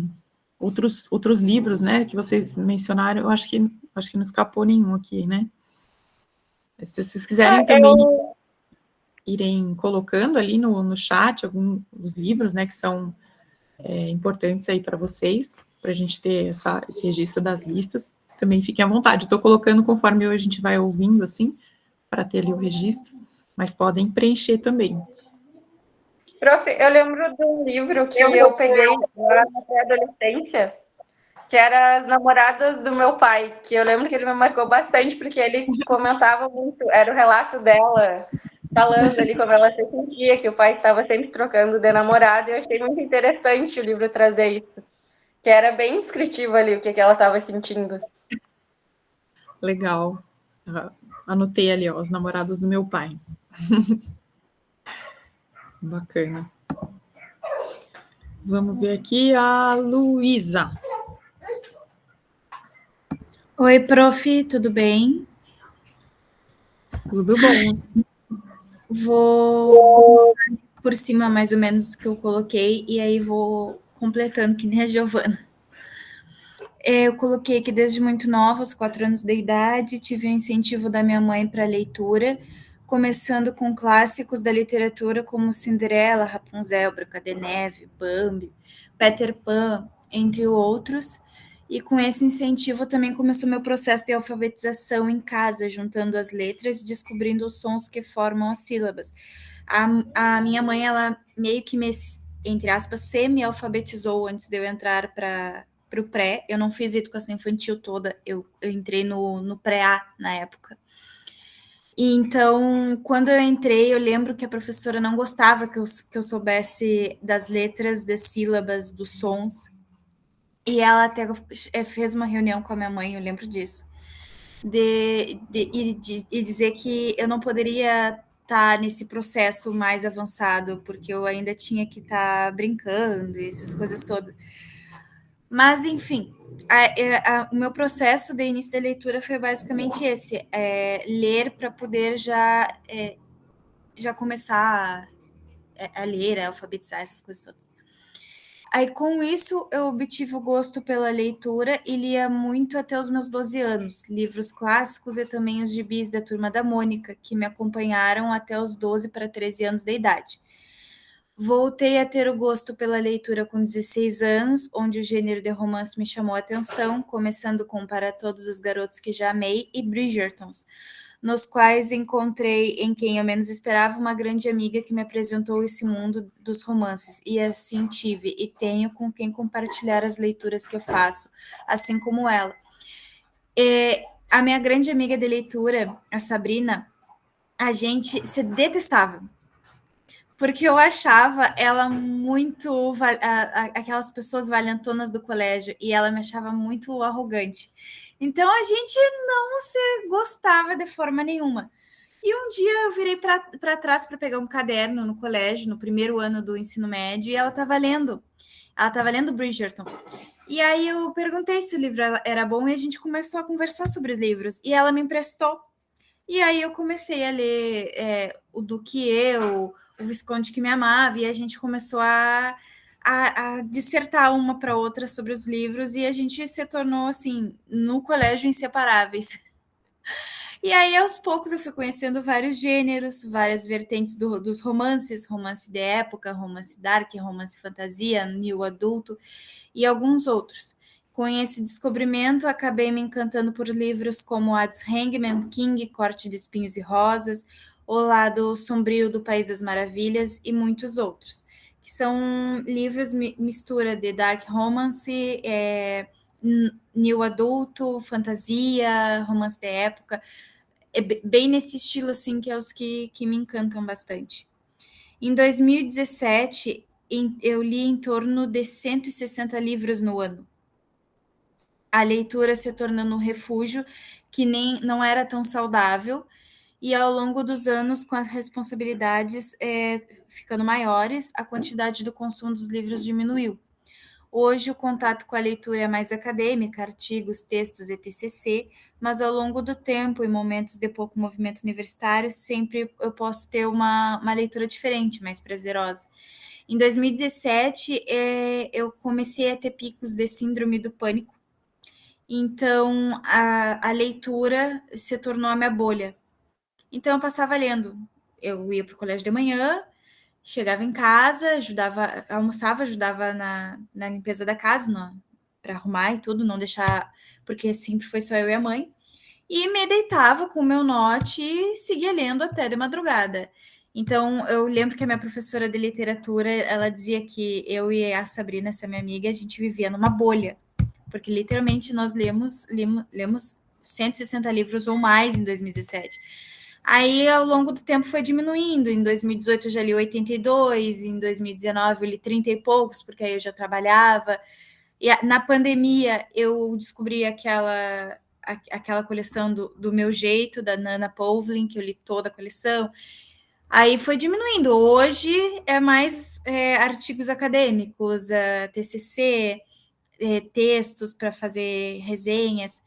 outros livros, né, que vocês mencionaram. Eu acho que não escapou nenhum aqui, né? Se vocês quiserem também irem colocando ali no chat alguns livros, né, que são importantes aí para vocês, para a gente ter esse registro das listas. Também fiquem à vontade. Estou colocando conforme a gente vai ouvindo, assim, para ter ali o registro, mas podem preencher também. Prof, eu lembro de um livro que eu peguei lá na pré-adolescência, que era As Namoradas do Meu Pai, que eu lembro que ele me marcou bastante, porque ele comentava muito, era o relato dela, falando ali como ela se sentia, que o pai estava sempre trocando de namorado, e eu achei muito interessante o livro trazer isso, que era bem descritivo ali o que ela estava sentindo. Legal. Anotei ali, ó, Os Namorados do Meu Pai. Bacana. Vamos ver aqui a Luísa. Oi, prof, tudo bem? Tudo bom. Vou por cima mais ou menos o que eu coloquei e aí vou completando que nem a Giovana. Eu coloquei que desde muito nova, aos 4 anos de idade, tive o incentivo da minha mãe para a leitura, começando com clássicos da literatura como Cinderela, Rapunzel, Branca de Neve, Bambi, Peter Pan, entre outros. E com esse incentivo também começou meu processo de alfabetização em casa, juntando as letras e descobrindo os sons que formam as sílabas. A minha mãe, ela meio que entre aspas, semi-alfabetizou antes de eu entrar para o pré. Eu não fiz educação infantil toda, eu entrei no pré-A na época. E então, quando eu entrei, eu lembro que a professora não gostava que eu soubesse das letras, das sílabas, dos sons. E ela até fez uma reunião com a minha mãe, eu lembro disso, e dizer que eu não poderia estar nesse processo mais avançado, porque eu ainda tinha que estar brincando, essas coisas todas. Mas, enfim, o meu processo de início da leitura foi basicamente esse, ler para poder já começar a ler, a alfabetizar, essas coisas todas. Aí, com isso, eu obtive o gosto pela leitura e lia muito até os meus 12 anos, livros clássicos e também os gibis da Turma da Mônica, que me acompanharam até os 12 para 13 anos de idade. Voltei a ter o gosto pela leitura com 16 anos, onde o gênero de romance me chamou a atenção, começando com Para Todos os Garotos que Já Amei e Bridgertons, nos quais encontrei em quem eu menos esperava uma grande amiga que me apresentou esse mundo dos romances, e assim tive e tenho com quem compartilhar as leituras que eu faço, assim como ela. A minha grande amiga de leitura, a Sabrina, a gente se detestava, porque eu achava ela muito aquelas pessoas valentonas do colégio, e ela me achava muito arrogante. Então a gente não se gostava de forma nenhuma. E um dia eu virei para trás para pegar um caderno no colégio, no primeiro ano do ensino médio, e ela estava lendo. Ela estava lendo Bridgerton. E aí eu perguntei se o livro era bom e a gente começou a conversar sobre os livros. E ela me emprestou. E aí eu comecei a ler o Duque e Eu, o Visconde que Me Amava, e a gente começou a dissertar uma para outra sobre os livros, e a gente se tornou, assim, no colégio, inseparáveis. E aí, aos poucos, eu fui conhecendo vários gêneros, várias vertentes dos romances, romance de época, romance dark, romance fantasia, new adulto e alguns outros. Com esse descobrimento, acabei me encantando por livros como Ads Hangman King, Corte de Espinhos e Rosas, O Lado Sombrio do País das Maravilhas e muitos outros, que são livros mistura de dark romance, new adulto, fantasia, romance de época, bem nesse estilo, assim, que é os que me encantam bastante. Em 2017, eu li em torno de 160 livros no ano. A leitura se tornando um refúgio que não era tão saudável, e ao longo dos anos, com as responsabilidades ficando maiores, a quantidade do consumo dos livros diminuiu. Hoje, o contato com a leitura é mais acadêmica, artigos, textos e TCC, mas ao longo do tempo, em momentos de pouco movimento universitário, sempre eu posso ter uma leitura diferente, mais prazerosa. Em 2017, eu comecei a ter picos de síndrome do pânico, então a leitura se tornou a minha bolha. Então eu passava lendo. Eu ia para o colégio de manhã, chegava em casa, almoçava, ajudava na limpeza da casa, para arrumar e tudo, não deixar, porque sempre foi só eu e a mãe, e me deitava com o meu note e seguia lendo até de madrugada. Então, eu lembro que a minha professora de literatura, ela dizia que eu e a Sabrina, essa minha amiga, a gente vivia numa bolha, porque literalmente nós lemos 160 livros ou mais em 2017. Aí, ao longo do tempo, foi diminuindo. Em 2018, eu já li 82, em 2019, eu li 30 e poucos, porque aí eu já trabalhava. E na pandemia, eu descobri aquela coleção do Meu Jeito, da Nana Povlin, que eu li toda a coleção. Aí foi diminuindo. Hoje é mais artigos acadêmicos, TCC, textos para fazer resenhas.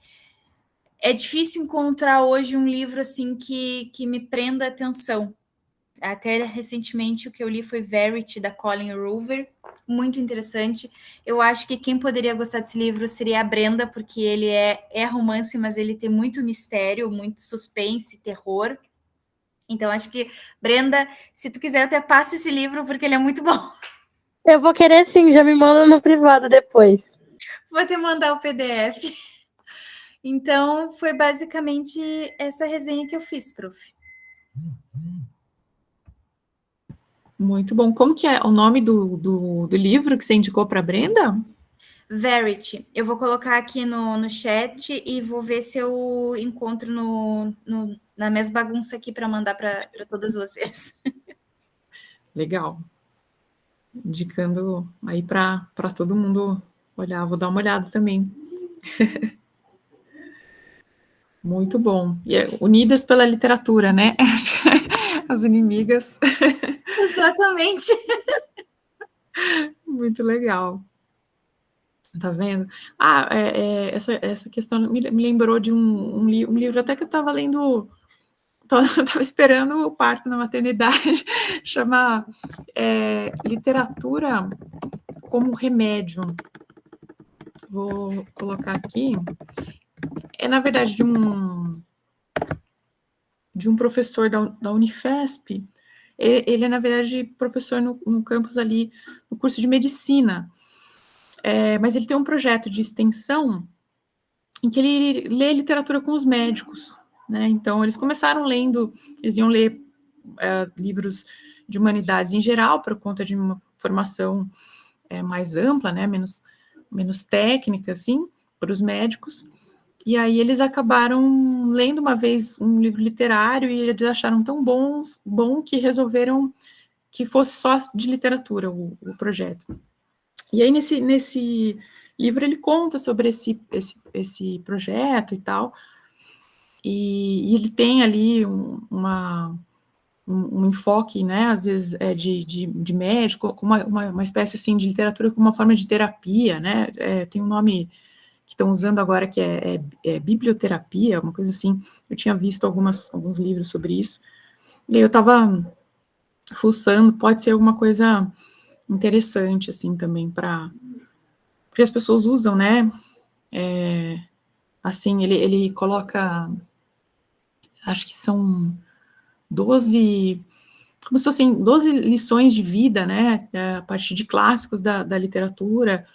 É difícil encontrar hoje um livro assim que me prenda a atenção. Até recentemente o que eu li foi Verity, da Colin Hoover, muito interessante. Eu acho que quem poderia gostar desse livro seria a Brenda, porque ele é romance, mas ele tem muito mistério, muito suspense, terror. Então acho que, Brenda, se tu quiser eu até passo esse livro, porque ele é muito bom. Eu vou querer sim, já me manda no privado depois. Vou te mandar o PDF. Então, foi basicamente essa resenha que eu fiz, prof. Muito bom. Como que é o nome do livro que você indicou para a Brenda? Verity. Eu vou colocar aqui no chat e vou ver se eu encontro na minha bagunça aqui para mandar para todas vocês. Legal. Indicando aí para todo mundo olhar. Vou dar uma olhada também. Muito bom. E unidas pela literatura, né? As inimigas. Exatamente. Muito legal. Tá vendo? Essa questão me lembrou de um livro até que eu estava lendo, estava esperando o parto na maternidade, chama Literatura como Remédio. Vou colocar aqui. É, na verdade, de um professor da Unifesp, Ele é, na verdade, professor no campus ali, no curso de medicina. Mas ele tem um projeto de extensão em que ele lê literatura com os médicos, né? Então, eles começaram lendo, eles iam ler livros de humanidades em geral, por conta de uma formação mais ampla, né? Menos técnica, assim, para os médicos. E aí eles acabaram lendo uma vez um livro literário e eles acharam tão bom que resolveram que fosse só de literatura o projeto. E aí nesse livro ele conta sobre esse projeto e tal, e ele tem ali um enfoque, né, às vezes de médico, com uma espécie assim de literatura com uma forma de terapia, né, tem um nome que estão usando agora que é biblioterapia, uma coisa assim. Eu tinha visto alguns livros sobre isso, e aí eu estava fuçando, pode ser alguma coisa interessante, assim, também, porque as pessoas usam, né, assim, ele coloca, acho que são 12, como se fossem 12 lições de vida, né, a partir de clássicos da literatura,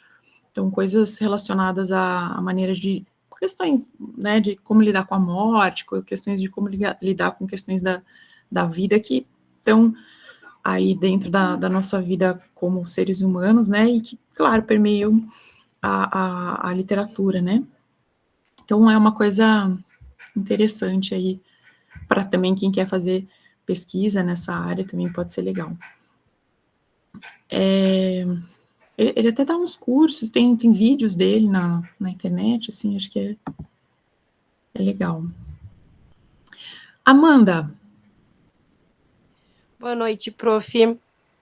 então coisas relacionadas à maneira de questões, né, de como lidar com a morte, questões de como lidar com questões da vida que estão aí dentro da nossa vida como seres humanos, né, e que, claro, permeiam a literatura, né. Então é uma coisa interessante aí, para também quem quer fazer pesquisa nessa área, também pode ser legal. Ele até dá uns cursos, tem vídeos dele na internet, assim, acho que é legal. Amanda. Boa noite, prof.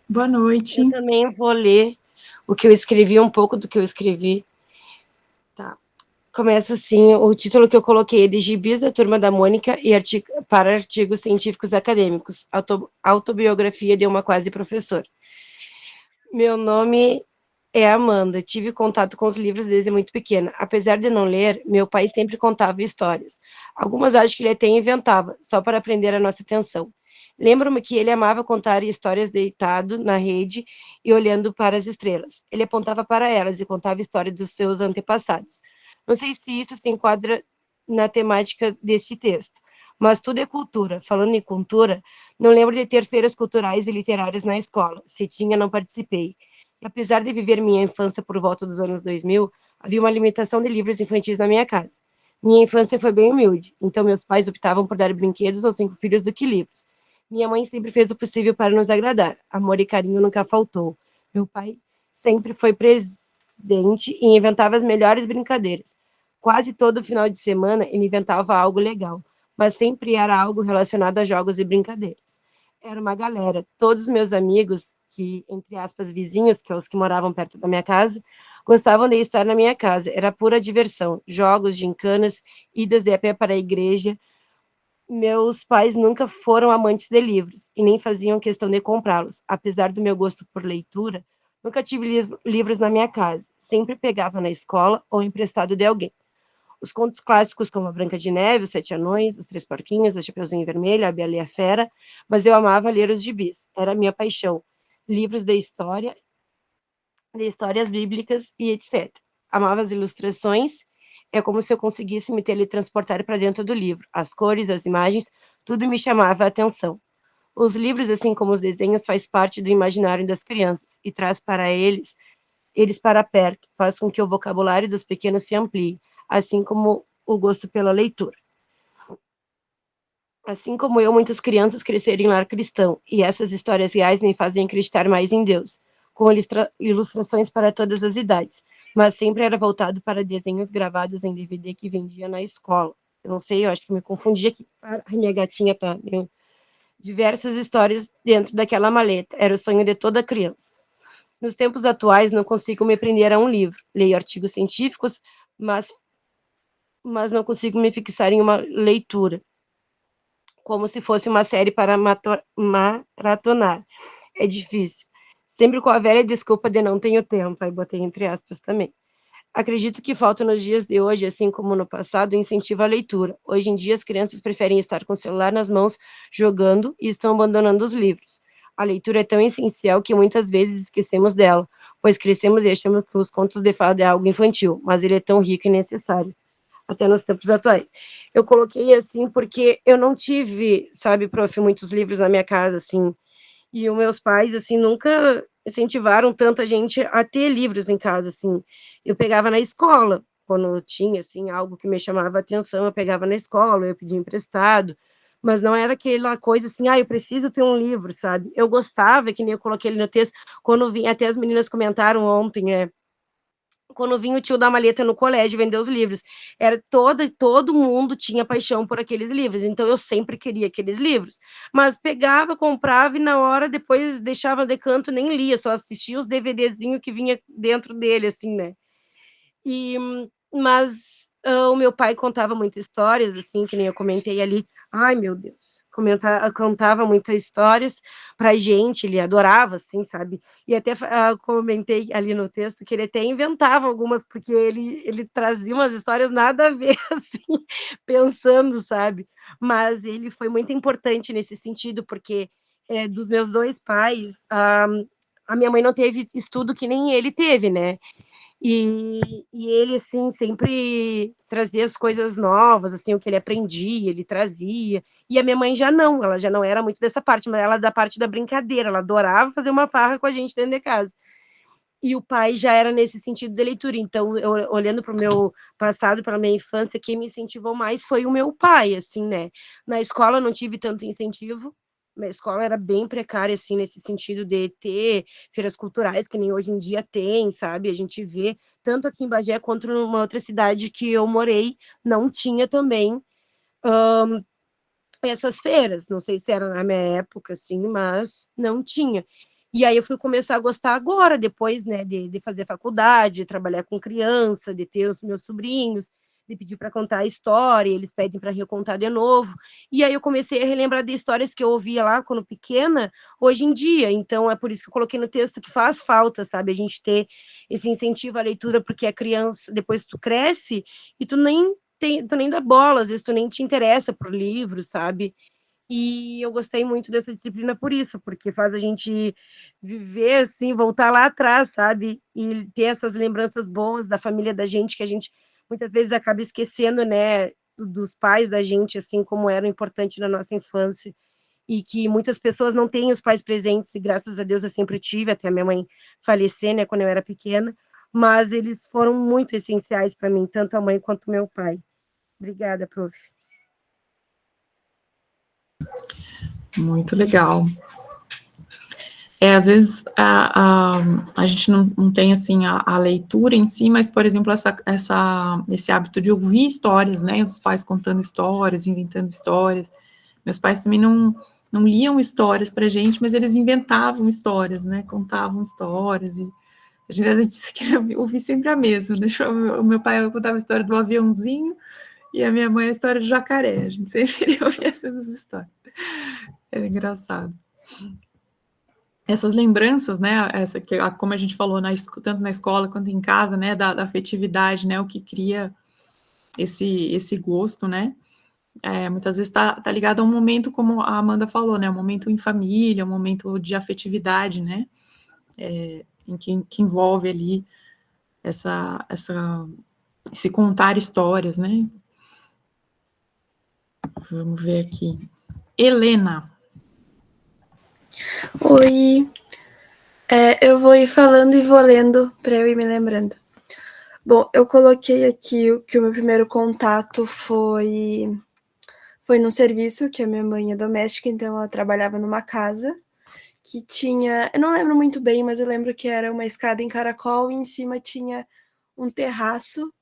Boa noite. Eu também vou ler o que eu escrevi, um pouco do que eu escrevi. Tá. Começa assim, o título que eu coloquei é de Gibis da Turma da Mônica e para artigos científicos acadêmicos, autobiografia de uma quase professora. Meu nome é Amanda, tive contato com os livros desde muito pequena. Apesar de não ler, meu pai sempre contava histórias. Algumas acho que ele até inventava, só para prender a nossa atenção. Lembro-me que ele amava contar histórias deitado na rede e olhando para as estrelas. Ele apontava para elas e contava histórias dos seus antepassados. Não sei se isso se enquadra na temática deste texto, mas tudo é cultura. Falando em cultura, não lembro de ter feiras culturais e literárias na escola. Se tinha, não participei. E apesar de viver minha infância por volta dos anos 2000, havia uma limitação de livros infantis na minha casa. Minha infância foi bem humilde, então meus pais optavam por dar brinquedos aos 5 filhos do que livros. Minha mãe sempre fez o possível para nos agradar. Amor e carinho nunca faltou. Meu pai sempre foi presente e inventava as melhores brincadeiras. Quase todo final de semana ele inventava algo legal, mas sempre era algo relacionado a jogos e brincadeiras. Era uma galera. Todos os meus amigos, que, entre aspas, vizinhos, que são os que moravam perto da minha casa, gostavam de estar na minha casa. Era pura diversão. Jogos, gincanas, idas de a pé para a igreja. Meus pais nunca foram amantes de livros e nem faziam questão de comprá-los. Apesar do meu gosto por leitura, nunca tive livros na minha casa. Sempre pegava na escola ou emprestado de alguém. Os contos clássicos como a Branca de Neve, os Sete Anões, os Três Porquinhos, a Chapeuzinho Vermelho, a Bela e a Fera, mas eu amava ler os gibis. Era a minha paixão. Livros de histórias bíblicas e etc. Amava as ilustrações. É como se eu conseguisse me teletransportar para dentro do livro. As cores, as imagens, tudo me chamava a atenção. Os livros, assim como os desenhos, faz parte do imaginário das crianças e traz para eles para perto, faz com que o vocabulário dos pequenos se amplie, assim como o gosto pela leitura. Assim como eu, muitas crianças cresceram em lar cristão, e essas histórias reais me fazem acreditar mais em Deus, com ilustrações para todas as idades, mas sempre era voltado para desenhos gravados em DVD que vendia na escola. Eu não sei, eu acho que me confundi aqui. A minha gatinha tá... Diversas histórias dentro daquela maleta. Era o sonho de toda criança. Nos tempos atuais, não consigo me prender a um livro. Leio artigos científicos, mas não consigo me fixar em uma leitura, como se fosse uma série para maratonar. É difícil. Sempre com a velha desculpa de não tenho tempo. Aí botei entre aspas também. Acredito que falta nos dias de hoje, assim como no passado, incentivo à leitura. Hoje em dia, as crianças preferem estar com o celular nas mãos, jogando, e estão abandonando os livros. A leitura é tão essencial que muitas vezes esquecemos dela, pois crescemos e achamos que os contos de fada é algo infantil, mas ele é tão rico e necessário, até nos tempos atuais. Eu coloquei assim porque eu não tive, sabe, prof, muitos livros na minha casa, assim, e os meus pais, assim, nunca incentivaram tanta gente a ter livros em casa, assim. Eu pegava na escola, quando tinha, assim, algo que me chamava a atenção, eu pegava na escola, eu pedia emprestado, mas não era aquela coisa assim, eu preciso ter um livro, sabe? Eu gostava, que nem eu coloquei ali no texto, quando vinha, até as meninas comentaram ontem, quando vinha o tio da maleta no colégio vender os livros, era todo mundo tinha paixão por aqueles livros, então eu sempre queria aqueles livros, mas pegava, comprava e na hora depois deixava de canto, nem lia, só assistia os DVDzinhos que vinha dentro dele, assim, né? E, mas o meu pai contava muitas histórias, assim, que nem eu comentei ali. Ai, meu Deus. Contava muitas histórias pra gente, ele adorava, assim, sabe? E até comentei ali no texto que ele até inventava algumas, porque ele trazia umas histórias nada a ver, assim, pensando, sabe? Mas ele foi muito importante nesse sentido, porque dos meus dois pais, a minha mãe não teve estudo que nem ele teve, né? E ele, assim, sempre trazia as coisas novas, assim, o que ele aprendia, ele trazia. E a minha mãe já não, ela já não era muito dessa parte, mas ela da parte da brincadeira, ela adorava fazer uma farra com a gente dentro de casa. E o pai já era nesse sentido de leitura. Então, olhando para o meu passado, para a minha infância, quem me incentivou mais foi o meu pai, assim, né? Na escola eu não tive tanto incentivo. Minha escola era bem precária, assim, nesse sentido de ter feiras culturais, que nem hoje em dia tem, sabe? A gente vê, tanto aqui em Bagé quanto numa outra cidade que eu morei, não tinha também essas feiras. Não sei se era na minha época, assim, mas não tinha. E aí eu fui começar a gostar agora, depois, né, de fazer faculdade, de trabalhar com criança, de ter os meus sobrinhos, de pedir para contar a história, eles pedem para recontar de novo. E aí eu comecei a relembrar de histórias que eu ouvia lá quando pequena, hoje em dia. Então é por isso que eu coloquei no texto que faz falta, sabe, a gente ter esse incentivo à leitura, porque a criança, depois tu cresce e tu nem dá bola, às vezes tu nem te interessa por livros, sabe? E eu gostei muito dessa disciplina por isso, porque faz a gente viver assim, voltar lá atrás, sabe? E ter essas lembranças boas da família da gente, que a gente muitas vezes acaba esquecendo, né, dos pais da gente, assim, como eram importantes na nossa infância. E que muitas pessoas não têm os pais presentes, e graças a Deus eu sempre tive, até a minha mãe falecer, né, quando eu era pequena, mas eles foram muito essenciais para mim, tanto a mãe quanto o meu pai. Obrigada, prof. Muito legal. Às vezes a gente não tem assim a leitura em si, mas, por exemplo, esse hábito de ouvir histórias, né? Os pais contando histórias, inventando histórias. Meus pais também não liam histórias pra gente, mas eles inventavam histórias, né? Contavam histórias e a gente queria ouvir sempre a mesma. O meu pai contava a história do aviãozinho e a minha mãe a história do jacaré. A gente sempre queria ouvir essas histórias. Era engraçado. Essas lembranças, né, como a gente falou, tanto na escola quanto em casa, né, da afetividade, né, o que cria esse gosto, né, muitas vezes tá ligado a um momento, como a Amanda falou, né, um momento em família, um momento de afetividade, né, em que envolve ali esse contar histórias, né. Vamos ver aqui. Helena. Oi, eu vou ir falando e vou lendo para eu ir me lembrando. Bom, eu coloquei aqui que o meu primeiro contato foi no serviço, que a minha mãe é doméstica, então ela trabalhava numa casa que tinha, eu não lembro muito bem, mas eu lembro que era uma escada em caracol e em cima tinha um terraço,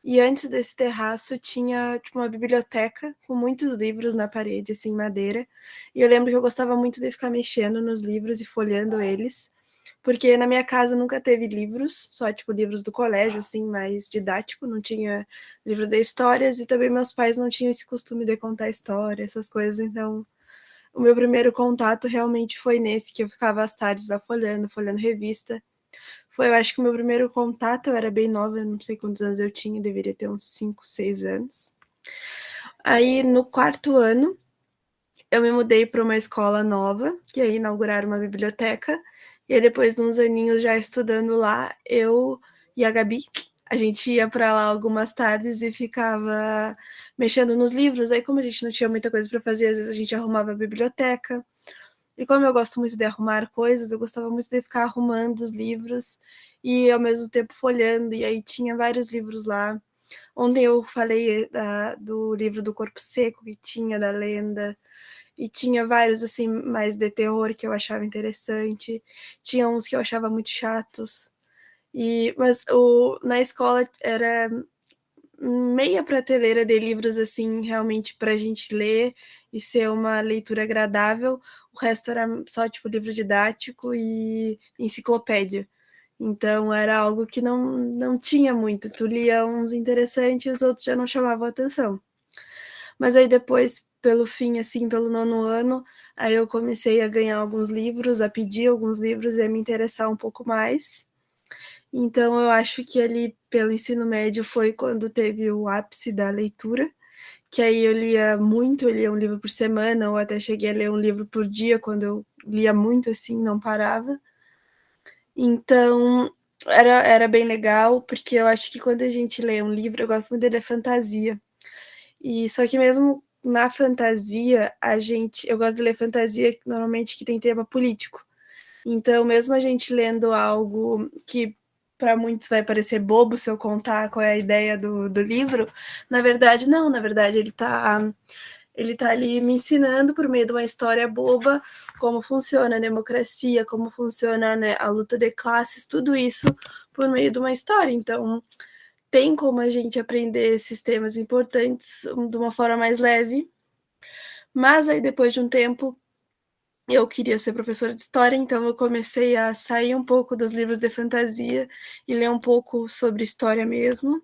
e antes desse terraço tinha tipo uma biblioteca com muitos livros na parede, assim, madeira, e eu lembro que eu gostava muito de ficar mexendo nos livros e folheando eles, porque na minha casa nunca teve livros, só tipo livros do colégio, assim, mais didático, não tinha livro de histórias, e também meus pais não tinham esse costume de contar história, essas coisas, então o meu primeiro contato realmente foi nesse, que eu ficava às tardes lá folhando revista. Eu acho que o meu primeiro contato, eu era bem nova, eu não sei quantos anos eu tinha, deveria ter uns 5, 6 anos. Aí, no quarto ano, eu me mudei para uma escola nova, que aí inauguraram uma biblioteca, e aí depois de uns aninhos já estudando lá, eu e a Gabi, a gente ia para lá algumas tardes e ficava mexendo nos livros. Aí, como a gente não tinha muita coisa para fazer, às vezes a gente arrumava a biblioteca. E como eu gosto muito de arrumar coisas, eu gostava muito de ficar arrumando os livros e ao mesmo tempo folheando. E aí tinha vários livros lá. Ontem eu falei do livro do Corpo Seco, que tinha da lenda. E tinha vários, assim, mais de terror que eu achava interessante. Tinha uns que eu achava muito chatos. Mas na escola era meia prateleira de livros, assim, realmente para a gente ler e ser uma leitura agradável. O resto era só, tipo, livro didático e enciclopédia. Então, era algo que não tinha muito. Tu lia uns interessantes e os outros já não chamavam atenção. Mas aí depois, pelo fim, assim, pelo 9º ano, aí eu comecei a ganhar alguns livros, a pedir alguns livros e a me interessar um pouco mais. Então, eu acho que ali, pelo ensino médio, foi quando teve o ápice da leitura, que aí eu lia muito, eu lia um livro por semana, ou até cheguei a ler um livro por dia, quando eu lia muito, assim, não parava. Então, era bem legal, porque eu acho que quando a gente lê um livro, eu gosto muito de ler fantasia. E só que mesmo na fantasia, eu gosto de ler fantasia normalmente que tem tema político. Então, mesmo a gente lendo algo que para muitos vai parecer bobo se eu contar qual é a ideia do livro, na verdade, não. Na verdade, ele tá ali me ensinando por meio de uma história boba como funciona a democracia, como funciona, né, a luta de classes, tudo isso por meio de uma história. Então, tem como a gente aprender esses temas importantes de uma forma mais leve. Mas aí, depois de um tempo, eu queria ser professora de história, então eu comecei a sair um pouco dos livros de fantasia e ler um pouco sobre história mesmo.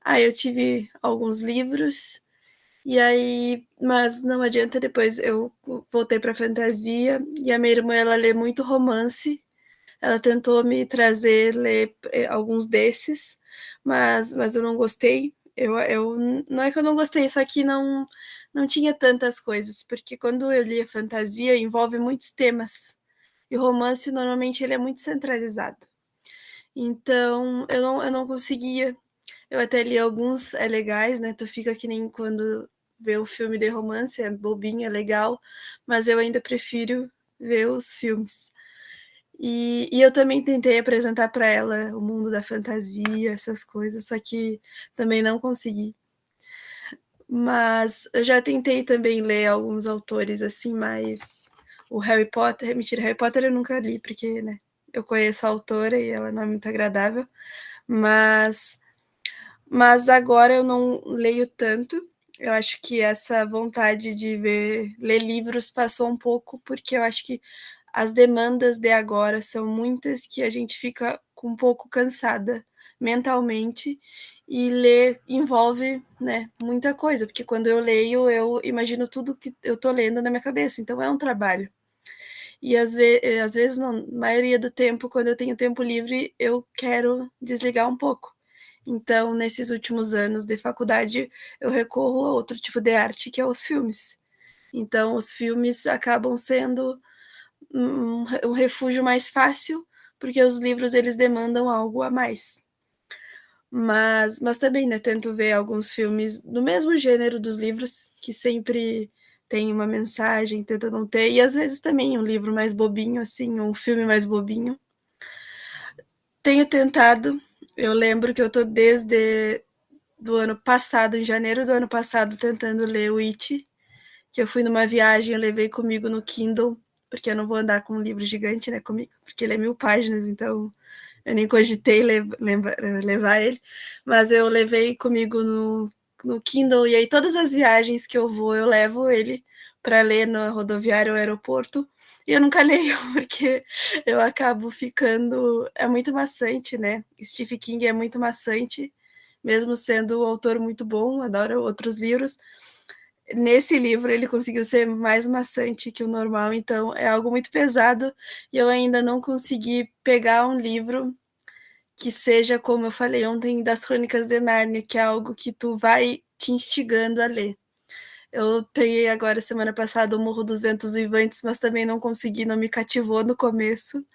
Aí eu tive alguns livros, mas não adianta, depois eu voltei para fantasia, e a minha irmã, ela lê muito romance, ela tentou me trazer ler alguns desses, mas eu não gostei. Não é que eu não gostei, só que não tinha tantas coisas, porque quando eu lia fantasia, envolve muitos temas, e o romance, normalmente, ele é muito centralizado. Então, eu não conseguia. Eu até li alguns legais, né? Tu fica que nem quando vê o filme de romance, é bobinho, é legal, mas eu ainda prefiro ver os filmes. E eu também tentei apresentar para ela o mundo da fantasia, essas coisas, só que também não consegui. Mas eu já tentei também ler alguns autores assim, mas o Harry Potter, mentira, Harry Potter eu nunca li, porque, né, eu conheço a autora e ela não é muito agradável, mas agora eu não leio tanto. Eu acho que essa vontade de ler livros passou um pouco, porque eu acho que as demandas de agora são muitas, que a gente fica um pouco cansada mentalmente, e ler envolve, né, muita coisa, porque quando eu leio, eu imagino tudo que eu tô lendo na minha cabeça, então é um trabalho. E às vezes, não, na maioria do tempo, quando eu tenho tempo livre, eu quero desligar um pouco. Então, nesses últimos anos de faculdade, eu recorro a outro tipo de arte, que é os filmes. Então, os filmes acabam sendo um refúgio mais fácil, porque os livros, eles demandam algo a mais. Mas também, né, tento ver alguns filmes do mesmo gênero dos livros, que sempre tem uma mensagem, tento não ter, e às vezes também um livro mais bobinho, assim, um filme mais bobinho. Tenho tentado, eu lembro que eu tô desde do ano passado, em janeiro do ano passado, tentando ler o It, que eu fui numa viagem, eu levei comigo no Kindle, porque eu não vou andar com um livro gigante, né, comigo, porque ele é 1000 páginas, então eu nem cogitei levar ele, mas eu levei comigo no Kindle, e aí todas as viagens que eu vou, eu levo ele para ler na rodoviária ou aeroporto, e eu nunca leio, porque eu acabo ficando... É muito maçante, né? Stephen King é muito maçante, mesmo sendo um autor muito bom, adoro outros livros. Nesse livro, ele conseguiu ser mais maçante que o normal, então é algo muito pesado, e eu ainda não consegui pegar um livro que seja, como eu falei ontem, das Crônicas de Nárnia, que é algo que tu vai te instigando a ler. Eu peguei agora, semana passada, o Morro dos Ventos Vivantes, mas também não consegui, não me cativou no começo.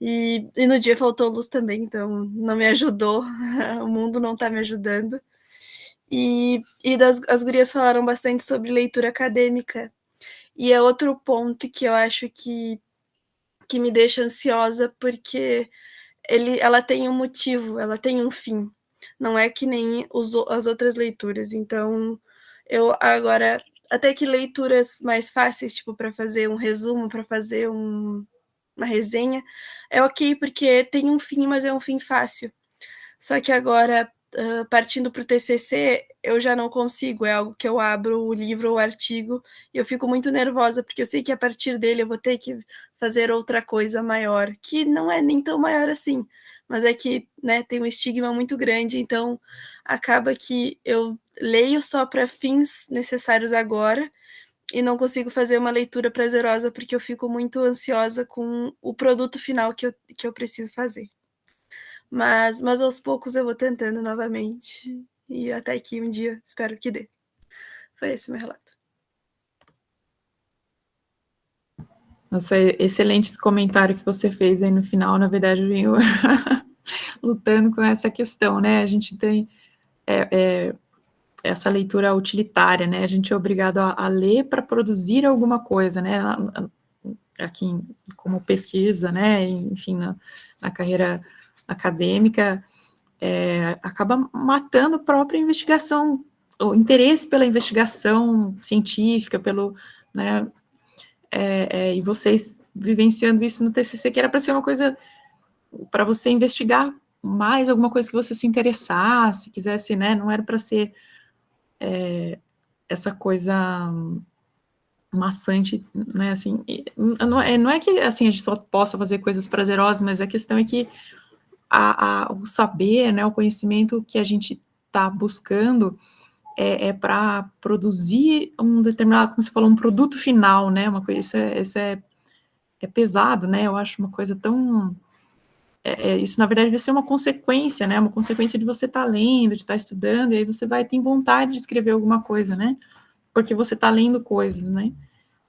E no dia faltou luz também, então não me ajudou. O mundo não está me ajudando. As gurias falaram bastante sobre leitura acadêmica. E é outro ponto que eu acho que me deixa ansiosa, porque ela tem um motivo, ela tem um fim. Não é que nem as outras leituras. Então, eu agora, até que leituras mais fáceis, tipo, para fazer um resumo, para fazer uma resenha, é ok, porque tem um fim, mas é um fim fácil. Só que agora, partindo para o TCC, eu já não consigo. É algo que eu abro o livro ou o artigo e eu fico muito nervosa, porque eu sei que a partir dele eu vou ter que fazer outra coisa maior, que não é nem tão maior assim, mas é que, né, tem um estigma muito grande, então acaba que eu leio só para fins necessários agora e não consigo fazer uma leitura prazerosa, porque eu fico muito ansiosa com o produto final que eu preciso fazer. Mas aos poucos eu vou tentando novamente. E até que um dia espero que dê. Foi esse meu relato. Nossa, excelente esse comentário que você fez aí no final. Na verdade, eu venho lutando com essa questão, né? A gente tem essa leitura utilitária, né? A gente é obrigado a ler para produzir alguma coisa, né? Aqui, como pesquisa, né? Enfim, na carreira acadêmica, acaba matando a própria investigação, o interesse pela investigação científica, pelo, né? E vocês vivenciando isso no TCC, que era para ser uma coisa para você investigar mais alguma coisa que você se interessasse, quisesse, né? Não era para ser essa coisa maçante, né? Assim, não é que assim a gente só possa fazer coisas prazerosas, mas a questão é que o saber, né? O conhecimento que a gente está buscando é para produzir um determinado, como você falou, um produto final, né? Uma coisa, isso é pesado, né? Eu acho uma coisa tão isso, na verdade, vai ser uma consequência, né? Uma consequência de você estar lendo, de estar estudando, e aí você vai ter vontade de escrever alguma coisa, né? Porque você está lendo coisas, né?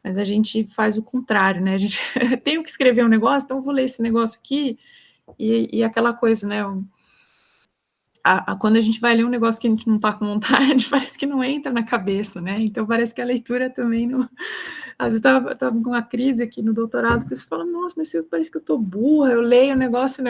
Mas a gente faz o contrário, né? A gente tem que escrever um negócio, então eu vou ler esse negócio aqui, e aquela coisa, né? Quando a gente vai ler um negócio que a gente não está com vontade, parece que não entra na cabeça, né? Então parece que a leitura também não. Às vezes eu estava com uma crise aqui no doutorado, que você fala, nossa, mas parece que eu estou burra, eu leio o negócio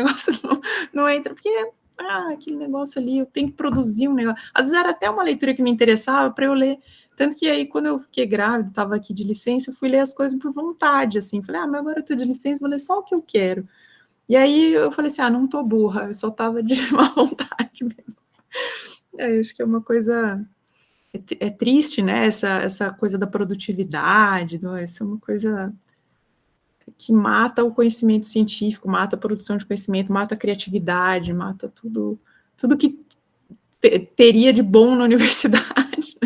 não entra, porque aquele negócio ali, eu tenho que produzir um negócio. Às vezes era até uma leitura que me interessava para eu ler. Tanto que aí, quando eu fiquei grávida, estava aqui de licença, eu fui ler as coisas por vontade, assim. Falei, mas agora eu estou de licença, vou ler só o que eu quero. E aí eu falei assim, não tô burra, eu só estava de má vontade mesmo. Acho que é uma coisa... É triste, né, essa coisa da produtividade, essa é uma coisa que mata o conhecimento científico, mata a produção de conhecimento, mata a criatividade, mata tudo que teria de bom na universidade.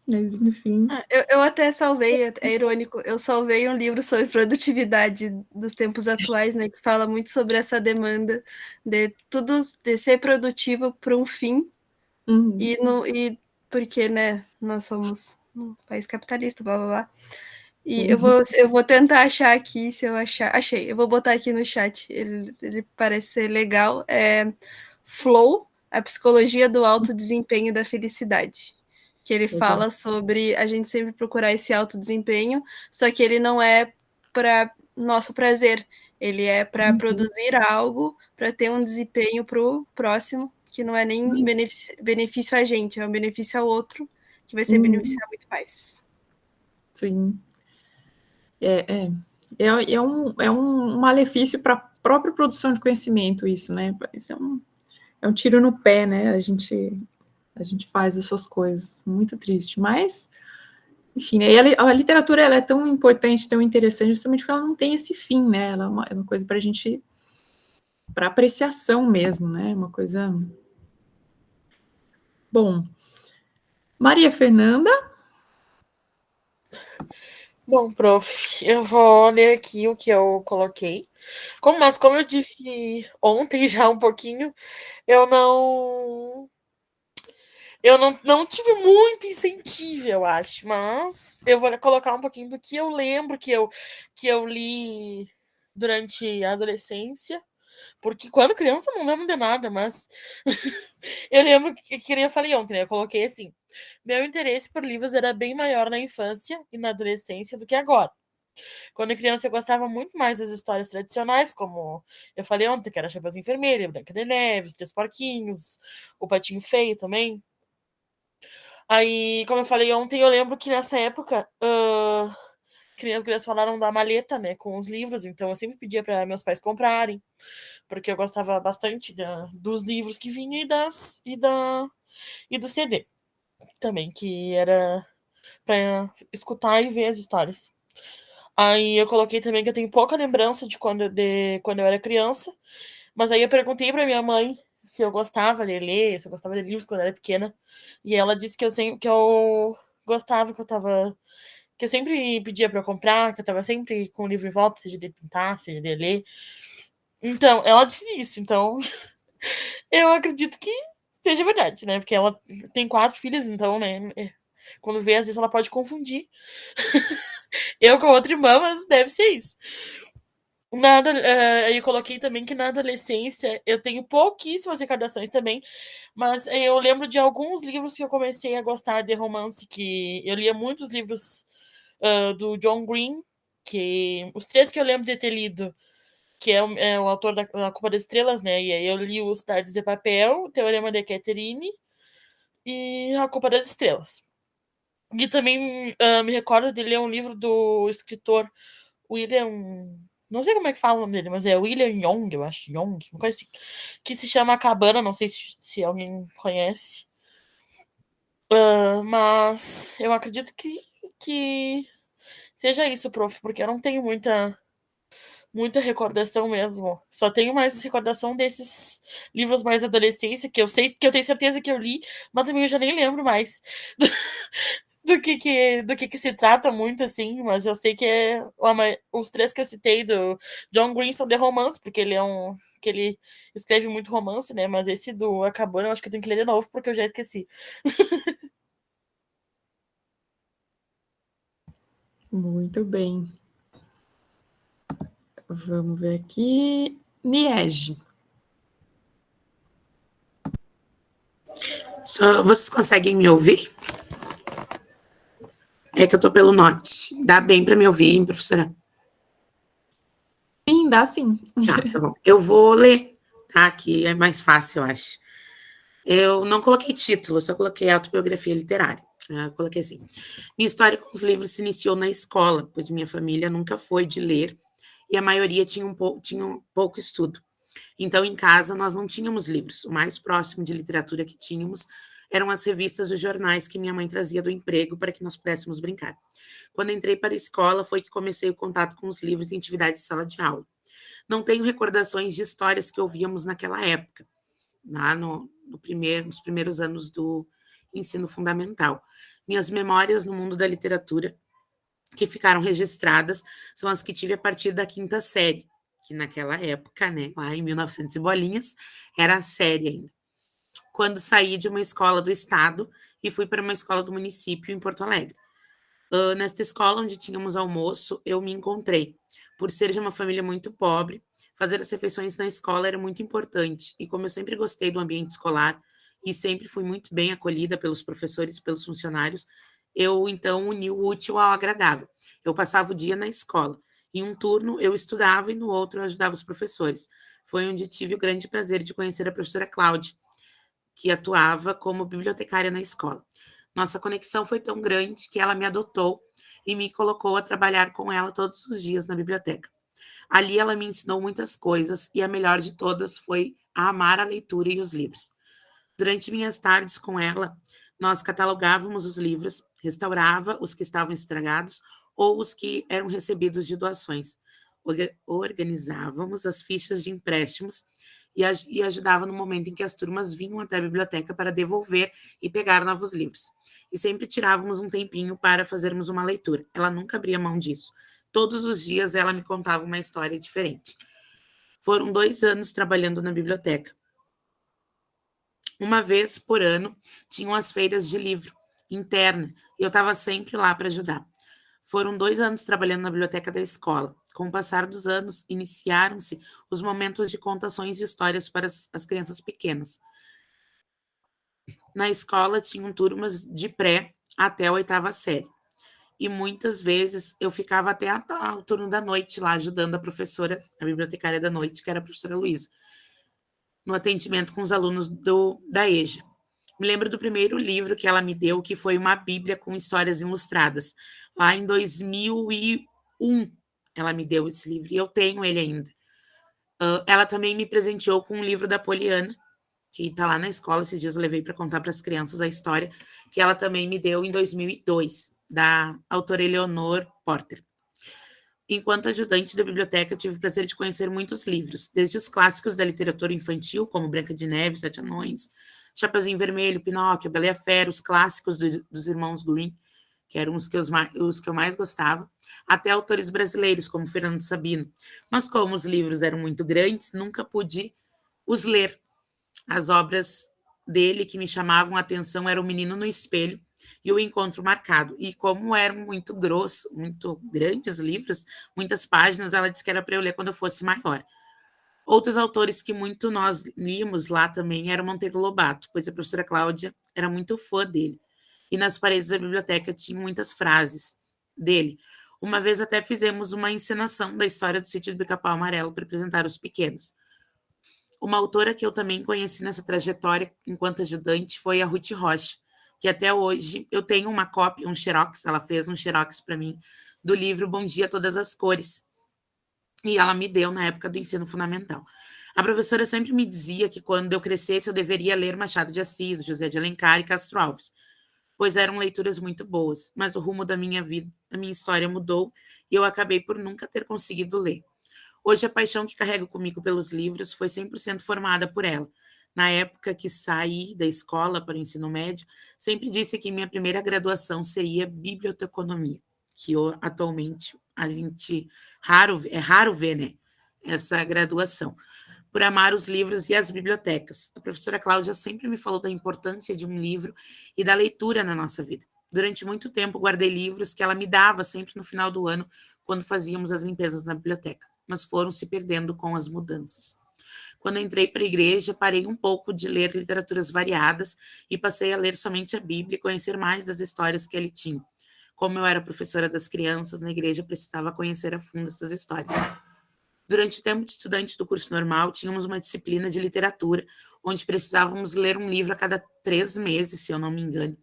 Mas, enfim. Eu até salvei, é irônico, eu salvei um livro sobre produtividade dos tempos atuais, né, que fala muito sobre essa demanda de ser produtivo para um fim, e porque, né, nós somos um país capitalista, blá, blá, blá. E eu vou tentar achar aqui, se eu achar. Achei, eu vou botar aqui no chat, ele parece ser legal. Flow, a psicologia do alto desempenho da felicidade. Que ele fala sobre a gente sempre procurar esse alto desempenho, só que ele não é para nosso prazer, ele é para produzir algo, para ter um desempenho para o próximo, que não é nem benefício a gente, é um benefício ao outro, que vai ser beneficiar muito mais. Sim. É um malefício para a própria produção de conhecimento, isso, né? Isso é um tiro no pé, né? A gente faz essas coisas, muito triste, mas, enfim, né? E a literatura ela é tão importante, tão interessante, justamente porque ela não tem esse fim, né? Ela é uma coisa para a gente, para apreciação mesmo, né? Uma coisa... Bom, Maria Fernanda? Bom, prof, eu vou ler aqui o que eu coloquei. Mas como eu disse ontem já um pouquinho, eu não tive muito incentivo tive, eu acho, mas eu vou colocar um pouquinho do que eu lembro que eu li durante a adolescência, porque quando criança eu não lembro de nada, mas eu lembro que nem eu falei ontem, né? Eu coloquei assim, meu interesse por livros era bem maior na infância e na adolescência do que agora. Quando criança eu gostava muito mais das histórias tradicionais, como eu falei ontem, que era Chapeuzinho Vermelho, Branca de Neve, Os Três Porquinhos, O Patinho Feio também. Aí, como eu falei ontem, eu lembro que nessa época, que nem as gurias falaram da maleta, né, com os livros, então eu sempre pedia para meus pais comprarem, porque eu gostava bastante dos livros que vinha e do CD também, que era para escutar e ver as histórias. Aí eu coloquei também que eu tenho pouca lembrança de quando eu era criança, mas aí eu perguntei pra minha mãe se eu gostava de ler, se eu gostava de livros quando eu era pequena, e ela disse que eu gostava, que eu sempre pedia pra eu comprar, que eu tava sempre com o livro em volta, seja de pintar, seja de ler. Então, ela disse isso, então eu acredito que seja verdade, né? Porque ela tem 4 filhos, então, né? Quando vê, às vezes ela pode confundir eu com outra irmã, mas deve ser isso. Eu coloquei também que na adolescência eu tenho pouquíssimas recordações também, mas eu lembro de alguns livros que eu comecei a gostar de romance, que eu lia muitos livros do John Green, que os 3 que eu lembro de ter lido, que é o autor da Culpa das Estrelas, né? E aí eu li o Cidades de Papel, o Teorema de Catherine e A Culpa das Estrelas. E também me recordo de ler um livro do escritor William. Não sei como é que fala o nome dele, mas é William Young, eu acho. Young, uma coisa assim. Que se chama A Cabana, não sei se alguém conhece. Mas eu acredito que seja isso, prof, porque eu não tenho muita recordação mesmo. Só tenho mais recordação desses livros mais da adolescência, que eu sei, que eu tenho certeza que eu li, mas também eu já nem lembro mais do que se trata muito, assim, mas eu sei que os 3 que eu citei do John Green são de romance, porque que ele escreve muito romance, né? Mas esse do Acabou, eu acho que eu tenho que ler de novo, porque eu já esqueci. Muito bem. Vamos ver aqui. Niege. Vocês conseguem me ouvir? É que eu tô pelo norte. Dá bem para me ouvir, professora? Sim, dá sim. Tá bom. Eu vou ler, tá? Que é mais fácil, eu acho. Eu não coloquei título, só coloquei autobiografia literária. Eu coloquei assim. Minha história com os livros se iniciou na escola, pois minha família nunca foi de ler e a maioria tinha um pouco estudo. Então, em casa, nós não tínhamos livros. O mais próximo de literatura que tínhamos eram as revistas e os jornais que minha mãe trazia do emprego para que nós pudéssemos brincar. Quando entrei para a escola, foi que comecei o contato com os livros e atividades de sala de aula. Não tenho recordações de histórias que ouvíamos naquela época, lá nos primeiros anos do ensino fundamental. Minhas memórias no mundo da literatura que ficaram registradas são as que tive a partir da 5ª série, que naquela época, né, lá em 1900 e bolinhas, era a série ainda. Quando saí de uma escola do estado e fui para uma escola do município em Porto Alegre. Nesta escola onde tínhamos almoço, eu me encontrei. Por ser de uma família muito pobre, fazer as refeições na escola era muito importante. E como eu sempre gostei do ambiente escolar e sempre fui muito bem acolhida pelos professores e pelos funcionários, eu então uni o útil ao agradável. Eu passava o dia na escola. Em um turno eu estudava e no outro eu ajudava os professores. Foi onde tive o grande prazer de conhecer a professora Cláudia, que atuava como bibliotecária na escola. Nossa conexão foi tão grande que ela me adotou e me colocou a trabalhar com ela todos os dias na biblioteca. Ali ela me ensinou muitas coisas e a melhor de todas foi a amar a leitura e os livros. Durante minhas tardes com ela, nós catalogávamos os livros, restaurava os que estavam estragados ou os que eram recebidos de doações. Organizávamos as fichas de empréstimos e ajudava no momento em que as turmas vinham até a biblioteca para devolver e pegar novos livros. E sempre tirávamos um tempinho para fazermos uma leitura. Ela nunca abria mão disso. Todos os dias ela me contava uma história diferente. Foram 2 anos trabalhando na biblioteca. Uma vez por ano, tinham as feiras de livro, interna, e eu estava sempre lá para ajudar. Foram 2 anos trabalhando na biblioteca da escola. Com o passar dos anos, iniciaram-se os momentos de contações de histórias para as crianças pequenas. Na escola tinham turmas de pré até a 8ª série. E muitas vezes eu ficava até o turno da noite lá, ajudando a professora, a bibliotecária da noite, que era a professora Luísa, no atendimento com os alunos da EJA. Me lembro do primeiro livro que ela me deu, que foi uma bíblia com histórias ilustradas. Lá em 2001, ela me deu esse livro, e eu tenho ele ainda. Ela também me presenteou com um livro da Poliana, que está lá na escola. Esses dias eu levei para contar para as crianças a história, que ela também me deu em 2002, da autora Eleonor Porter. Enquanto ajudante da biblioteca, tive o prazer de conhecer muitos livros, desde os clássicos da literatura infantil, como Branca de Neve, Sete Anões, Chapeuzinho Vermelho, Pinóquio, Bela e a Fera, os clássicos dos irmãos Grimm, que eram os que eu mais gostava, até autores brasileiros, como Fernando Sabino. Mas como os livros eram muito grandes, nunca pude os ler. As obras dele que me chamavam a atenção eram O Menino no Espelho e O Encontro Marcado. E como eram muito grossos, muito grandes livros, muitas páginas, ela disse que era para eu ler quando eu fosse maior. Outros autores que muito nós líamos lá também eram Monteiro Lobato, pois a professora Cláudia era muito fã dele. E nas paredes da biblioteca tinham muitas frases dele. Uma vez até fizemos uma encenação da história do Sítio do Pica-Pau Amarelo para apresentar os pequenos. Uma autora que eu também conheci nessa trajetória enquanto ajudante foi a Ruth Rocha, que até hoje eu tenho uma cópia, um xerox, ela fez um xerox para mim, do livro Bom Dia Todas as Cores, e ela me deu na época do ensino fundamental. A professora sempre me dizia que quando eu crescesse eu deveria ler Machado de Assis, José de Alencar e Castro Alves, pois eram leituras muito boas, mas o rumo da minha vida, a minha história mudou e eu acabei por nunca ter conseguido ler. Hoje a paixão que carrego comigo pelos livros foi 100% formada por ela. Na época que saí da escola para o ensino médio, sempre disse que minha primeira graduação seria biblioteconomia, que atualmente a gente é raro ver, né, essa graduação, por amar os livros e as bibliotecas. A professora Cláudia sempre me falou da importância de um livro e da leitura na nossa vida. Durante muito tempo guardei livros que ela me dava sempre no final do ano, quando fazíamos as limpezas na biblioteca, mas foram se perdendo com as mudanças. Quando entrei para a igreja, parei um pouco de ler literaturas variadas e passei a ler somente a Bíblia e conhecer mais das histórias que ele tinha. Como eu era professora das crianças na igreja, precisava conhecer a fundo essas histórias. Durante o tempo de estudante do curso normal, tínhamos uma disciplina de literatura, onde precisávamos ler um livro a cada 3 meses, se eu não me engano,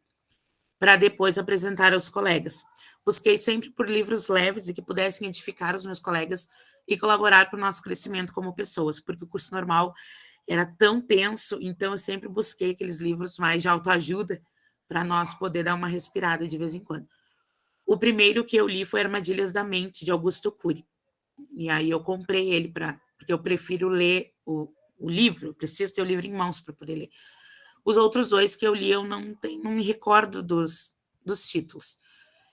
para depois apresentar aos colegas. Busquei sempre por livros leves e que pudessem edificar os meus colegas e colaborar para o nosso crescimento como pessoas, porque o curso normal era tão tenso, então eu sempre busquei aqueles livros mais de autoajuda para nós poder dar uma respirada de vez em quando. O primeiro que eu li foi Armadilhas da Mente, de Augusto Cury. E aí eu comprei ele porque eu prefiro ler o livro, preciso ter o livro em mãos para poder ler. Os outros 2 que eu li, eu não me recordo dos títulos.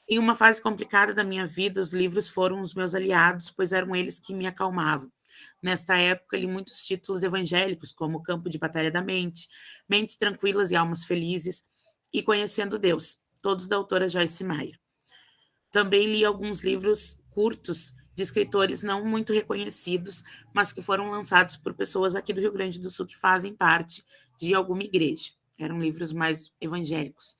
Em uma fase complicada da minha vida, os livros foram os meus aliados, pois eram eles que me acalmavam. Nesta época, li muitos títulos evangélicos, como Campo de Batalha da Mente, Mentes Tranquilas e Almas Felizes, e Conhecendo Deus, todos da autora Joyce Meyer. Também li alguns livros curtos de escritores não muito reconhecidos, mas que foram lançados por pessoas aqui do Rio Grande do Sul que fazem parte de alguma igreja. Eram livros mais evangélicos.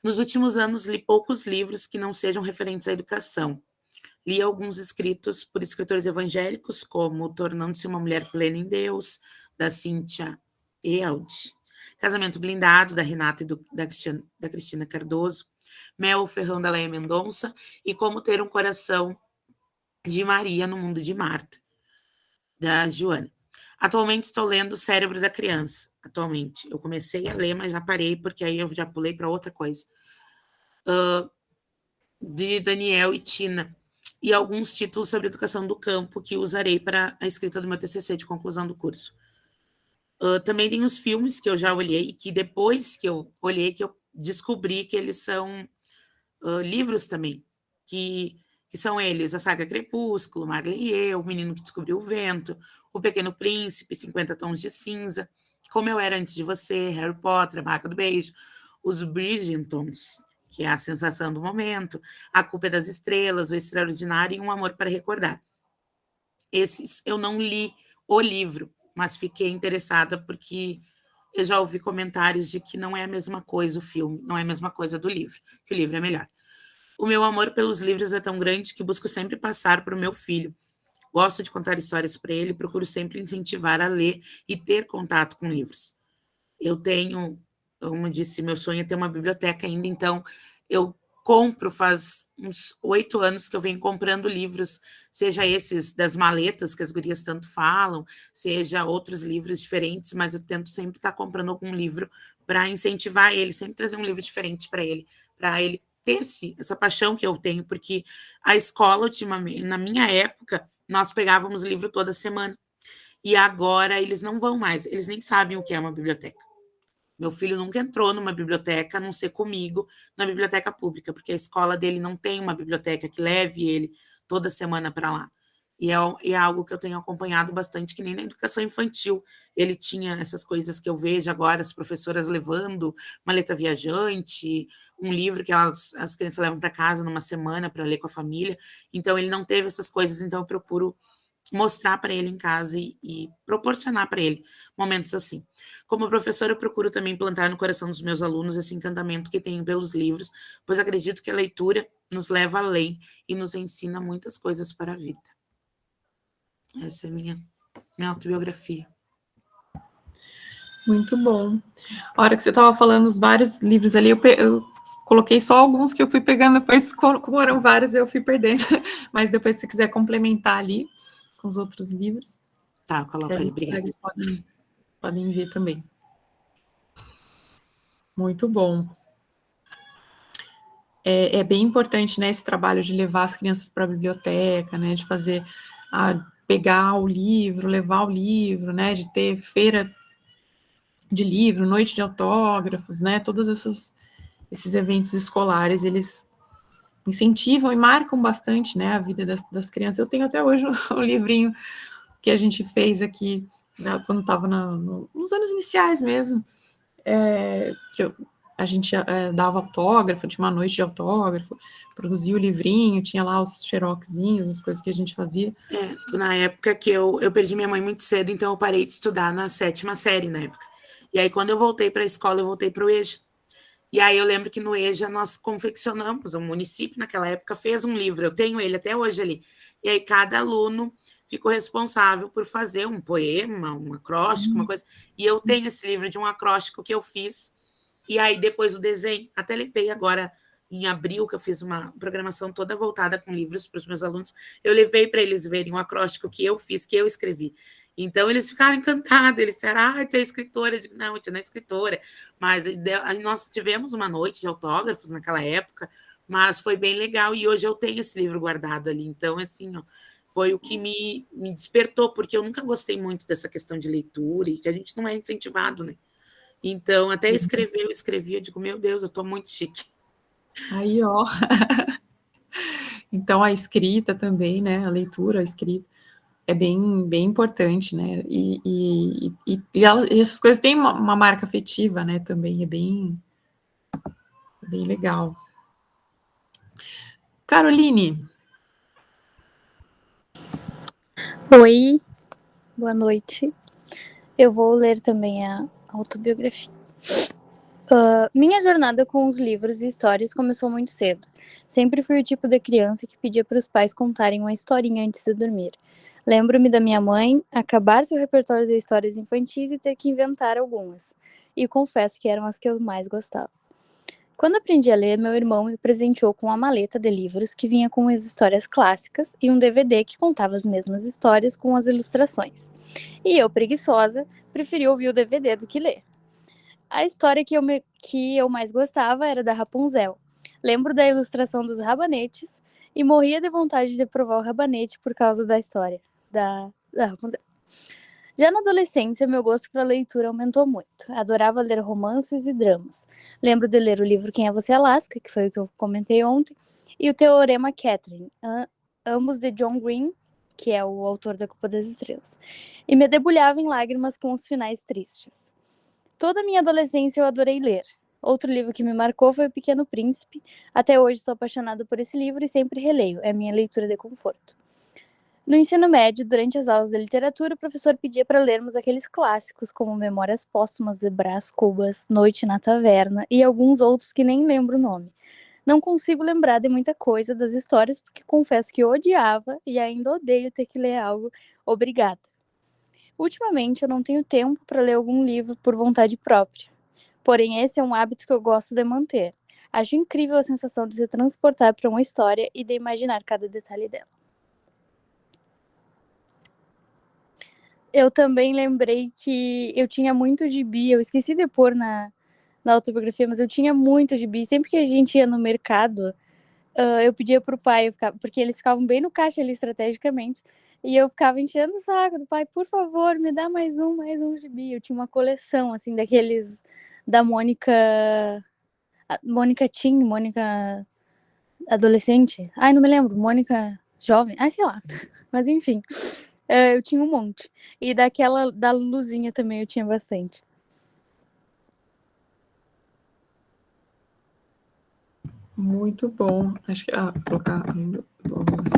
Nos últimos anos, li poucos livros que não sejam referentes à educação. Li alguns escritos por escritores evangélicos, como Tornando-se uma Mulher Plena em Deus, da Cíntia Eld, Casamento Blindado, da Renata e da Cristina Cardoso, Mel Ferrão, da Leia Mendonça, e Como Ter um Coração de Maria no Mundo de Marta, da Joana. Atualmente estou lendo O Cérebro da Criança. Atualmente. Eu comecei a ler, mas já parei, porque aí eu já pulei para outra coisa. De Daniel e Tina. E alguns títulos sobre educação do campo que usarei para a escrita do meu TCC de conclusão do curso. Também tem os filmes que eu já olhei, que depois que eu olhei, que eu descobri que eles são livros também, que são eles, a saga Crepúsculo, Marley e Eu, O Menino que Descobriu o Vento, O Pequeno Príncipe, 50 Tons de Cinza, Como Eu Era Antes de Você, Harry Potter, A Barraca do Beijo, Os Bridgertons, que é A Sensação do Momento, A Culpa é das Estrelas, O Extraordinário e Um Amor para Recordar. Esses eu não li o livro, mas fiquei interessada porque eu já ouvi comentários de que não é a mesma coisa o filme, não é a mesma coisa do livro, que o livro é melhor. O meu amor pelos livros é tão grande que busco sempre passar para o meu filho. Gosto de contar histórias para ele, procuro sempre incentivar a ler e ter contato com livros. Eu tenho, como disse, meu sonho é ter uma biblioteca ainda, então eu compro, faz uns 8 anos que eu venho comprando livros, seja esses das maletas que as gurias tanto falam, seja outros livros diferentes, mas eu tento sempre estar comprando algum livro para incentivar ele, sempre trazer um livro diferente para ele ter essa paixão que eu tenho, porque a escola, ultimamente, na minha época, nós pegávamos livro toda semana, e agora eles não vão mais, eles nem sabem o que é uma biblioteca. Meu filho nunca entrou numa biblioteca, a não ser comigo, na biblioteca pública, porque a escola dele não tem uma biblioteca que leve ele toda semana para lá. E é algo que eu tenho acompanhado bastante, que nem na educação infantil. Ele tinha essas coisas que eu vejo agora, as professoras levando maleta viajante, um livro que as crianças levam para casa numa semana para ler com a família. Então, ele não teve essas coisas, então eu procuro mostrar para ele em casa e proporcionar para ele momentos assim. Como professora, eu procuro também plantar no coração dos meus alunos esse encantamento que tenho pelos livros, pois acredito que a leitura nos leva além e nos ensina muitas coisas para a vida. Essa é minha autobiografia. Muito bom. A hora que você estava falando os vários livros ali, eu coloquei só alguns que eu fui pegando, depois, como eram vários, eu fui perdendo. Mas depois, se você quiser complementar ali com os outros livros. Tá, coloca ali, obrigada. Eles podem ver também. Muito bom. É bem importante, né, esse trabalho de levar as crianças para a biblioteca, né, de fazer, pegar o livro, levar o livro, né, de ter feira de livro, noite de autógrafos, né, todos esses eventos escolares, eles incentivam e marcam bastante, né, a vida das crianças. Eu tenho até hoje o livrinho que a gente fez aqui, né, quando estava nos anos iniciais mesmo, que a gente dava autógrafo, tinha uma noite de autógrafo, produzia o livrinho, tinha lá os xeroxinhos, as coisas que a gente fazia. Na época que eu perdi minha mãe muito cedo, então eu parei de estudar na 7ª série na época. E aí, quando eu voltei para a escola, eu voltei para o EJA. E aí eu lembro que no EJA nós confeccionamos, o município naquela época fez um livro, eu tenho ele até hoje ali. E aí cada aluno ficou responsável por fazer um poema, um acróstico, uma coisa. E eu tenho esse livro de um acróstico que eu fiz. E aí depois o desenho, até levei agora em abril, que eu fiz uma programação toda voltada com livros para os meus alunos, eu levei para eles verem um acróstico que eu fiz, que eu escrevi. Então, eles ficaram encantados, eles disseram, tu é escritora? Eu digo, não, eu não é escritora, mas nós tivemos uma noite de autógrafos naquela época, mas foi bem legal, e hoje eu tenho esse livro guardado ali, então, assim, ó, foi o que me despertou, porque eu nunca gostei muito dessa questão de leitura, e que a gente não é incentivado, né? Então, até escrever, eu escrevi, eu digo, meu Deus, eu tô muito chique. Aí, ó. Então, a escrita também, né, a leitura, a escrita, é bem importante, né, e essas coisas têm uma marca afetiva, né, também, é bem legal. Caroline. Oi, boa noite. Eu vou ler também a autobiografia. Minha jornada com os livros e histórias começou muito cedo. Sempre fui o tipo de criança que pedia para os pais contarem uma historinha antes de dormir. Lembro-me da minha mãe acabar seu repertório de histórias infantis e ter que inventar algumas. E confesso que eram as que eu mais gostava. Quando aprendi a ler, meu irmão me presenteou com uma maleta de livros que vinha com as histórias clássicas e um DVD que contava as mesmas histórias com as ilustrações. E eu, preguiçosa, preferi ouvir o DVD do que ler. A história que eu mais gostava era da Rapunzel. Lembro da ilustração dos rabanetes e morria de vontade de provar o rabanete por causa da história da Rapunzel. Já na adolescência, meu gosto para leitura aumentou muito. Adorava ler romances e dramas. Lembro de ler o livro Quem é Você, Alaska, que foi o que eu comentei ontem, e o Teorema Catherine, ambos de John Green, que é o autor da Culpa das Estrelas. E me debulhava em lágrimas com os finais tristes. Toda a minha adolescência eu adorei ler. Outro livro que me marcou foi O Pequeno Príncipe. Até hoje sou apaixonada por esse livro e sempre releio. É minha leitura de conforto. No ensino médio, durante as aulas de literatura, o professor pedia para lermos aqueles clássicos como Memórias Póstumas de Brás Cubas, Noite na Taverna e alguns outros que nem lembro o nome. Não consigo lembrar de muita coisa das histórias porque confesso que eu odiava e ainda odeio ter que ler algo. Obrigada. Ultimamente eu não tenho tempo para ler algum livro por vontade própria. Porém, esse é um hábito que eu gosto de manter. Acho incrível a sensação de se transportar para uma história e de imaginar cada detalhe dela. Eu também lembrei que eu tinha muito gibi, eu esqueci de pôr na autobiografia, mas eu tinha muito gibi. Sempre que a gente ia no mercado, eu pedia pro pai, porque eles ficavam bem no caixa ali estrategicamente, e eu ficava enchendo o saco do pai, por favor, me dá mais um gibi. Eu tinha uma coleção, assim, daqueles da Mônica Teen, Mônica adolescente. Ai, não me lembro, Mônica jovem, sei lá. Mas enfim, eu tinha um monte. E daquela da Luzinha também eu tinha bastante. Muito bom. Acho que colocar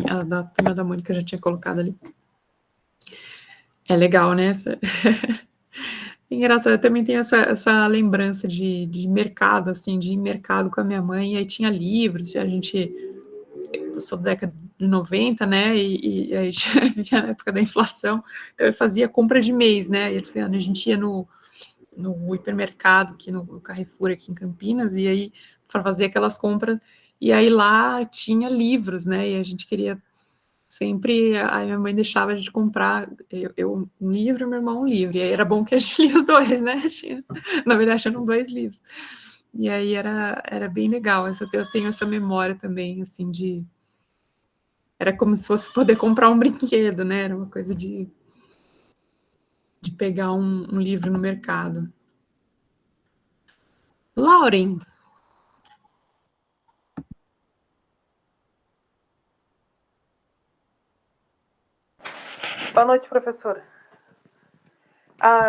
a da Turma da Mônica já tinha colocado ali. É legal, né? Engraçado, eu também tenho essa lembrança de mercado, assim, de ir em mercado com a minha mãe, e aí tinha livros, eu sou da década de 90, né, e aí vivia na época da inflação, então eu fazia compra de mês, né, e a gente ia no hipermercado, aqui no Carrefour, aqui em Campinas, e aí para fazer aquelas compras, e aí lá tinha livros, né, e a gente queria sempre, a minha mãe deixava a gente comprar, eu um livro e meu irmão um livro, e aí era bom que a gente lia os dois, né, na verdade eram 2 livros, e aí era bem legal, eu tenho essa memória também, assim, era como se fosse poder comprar um brinquedo, né, era uma coisa de pegar um livro no mercado. Lauren. Boa noite, professora.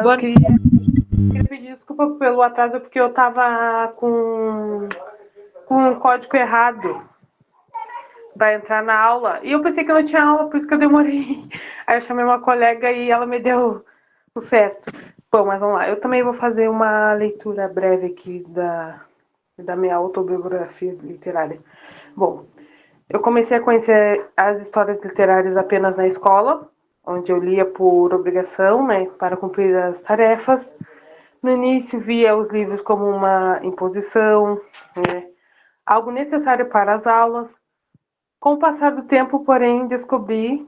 Eu queria pedir desculpa pelo atraso, porque eu estava com um código errado para entrar na aula. E eu pensei que não tinha aula, por isso que eu demorei. Aí eu chamei uma colega e ela me deu o certo. Bom, mas vamos lá. Eu também vou fazer uma leitura breve aqui da minha autobiografia literária. Bom, eu comecei a conhecer as histórias literárias apenas na escola, onde eu lia por obrigação, né, para cumprir as tarefas. No início, via os livros como uma imposição, né, algo necessário para as aulas. Com o passar do tempo, porém, descobri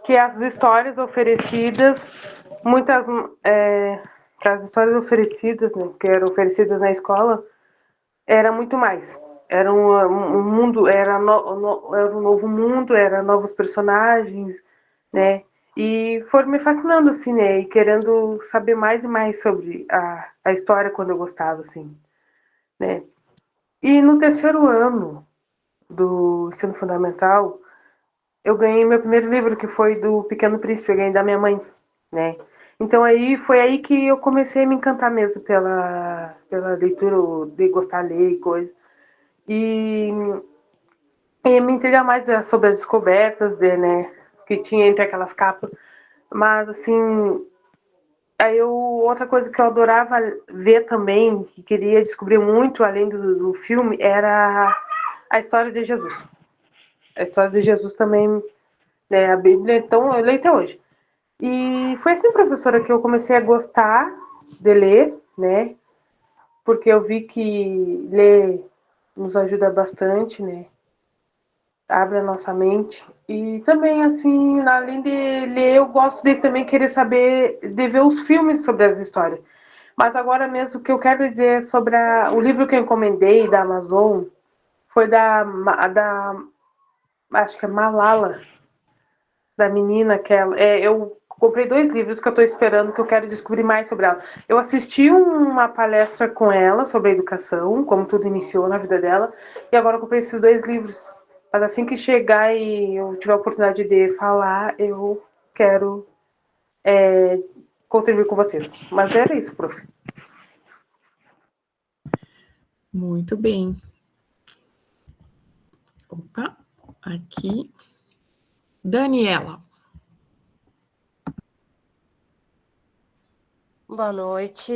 que as histórias oferecidas, as histórias oferecidas, né, que eram oferecidas na escola, era muito mais. Era um mundo, era um novo mundo, eram novos personagens, né? E foram me fascinando, assim, né? E querendo saber mais e mais sobre a história quando eu gostava, assim, né? E no terceiro ano do ensino fundamental, eu ganhei meu primeiro livro, que foi do Pequeno Príncipe, eu ganhei da minha mãe, né? Então foi aí que eu comecei a me encantar mesmo pela leitura, de gostar de ler e coisa. E me intrigar mais sobre as descobertas, né, que tinha entre aquelas capas. Mas, assim, outra coisa que eu adorava ver também, que queria descobrir muito além do filme, era a história de Jesus. A história de Jesus também, né, a Bíblia, então eu leio até hoje. E foi assim, professora, que eu comecei a gostar de ler, né, porque eu vi que ler nos ajuda bastante, né, abre a nossa mente. E também, assim, além de ler, eu gosto de também querer saber, de ver os filmes sobre as histórias. Mas agora mesmo, o que eu quero dizer sobre o livro que eu encomendei da Amazon foi acho que é Malala, da menina que eu comprei 2 livros que eu estou esperando, que eu quero descobrir mais sobre ela. Eu assisti uma palestra com ela sobre a educação, como tudo iniciou na vida dela, e agora eu comprei esses 2 livros. Mas assim que chegar e eu tiver a oportunidade de falar, eu quero contribuir com vocês. Mas era isso, prof. Muito bem. Opa, aqui. Daniela. Boa noite.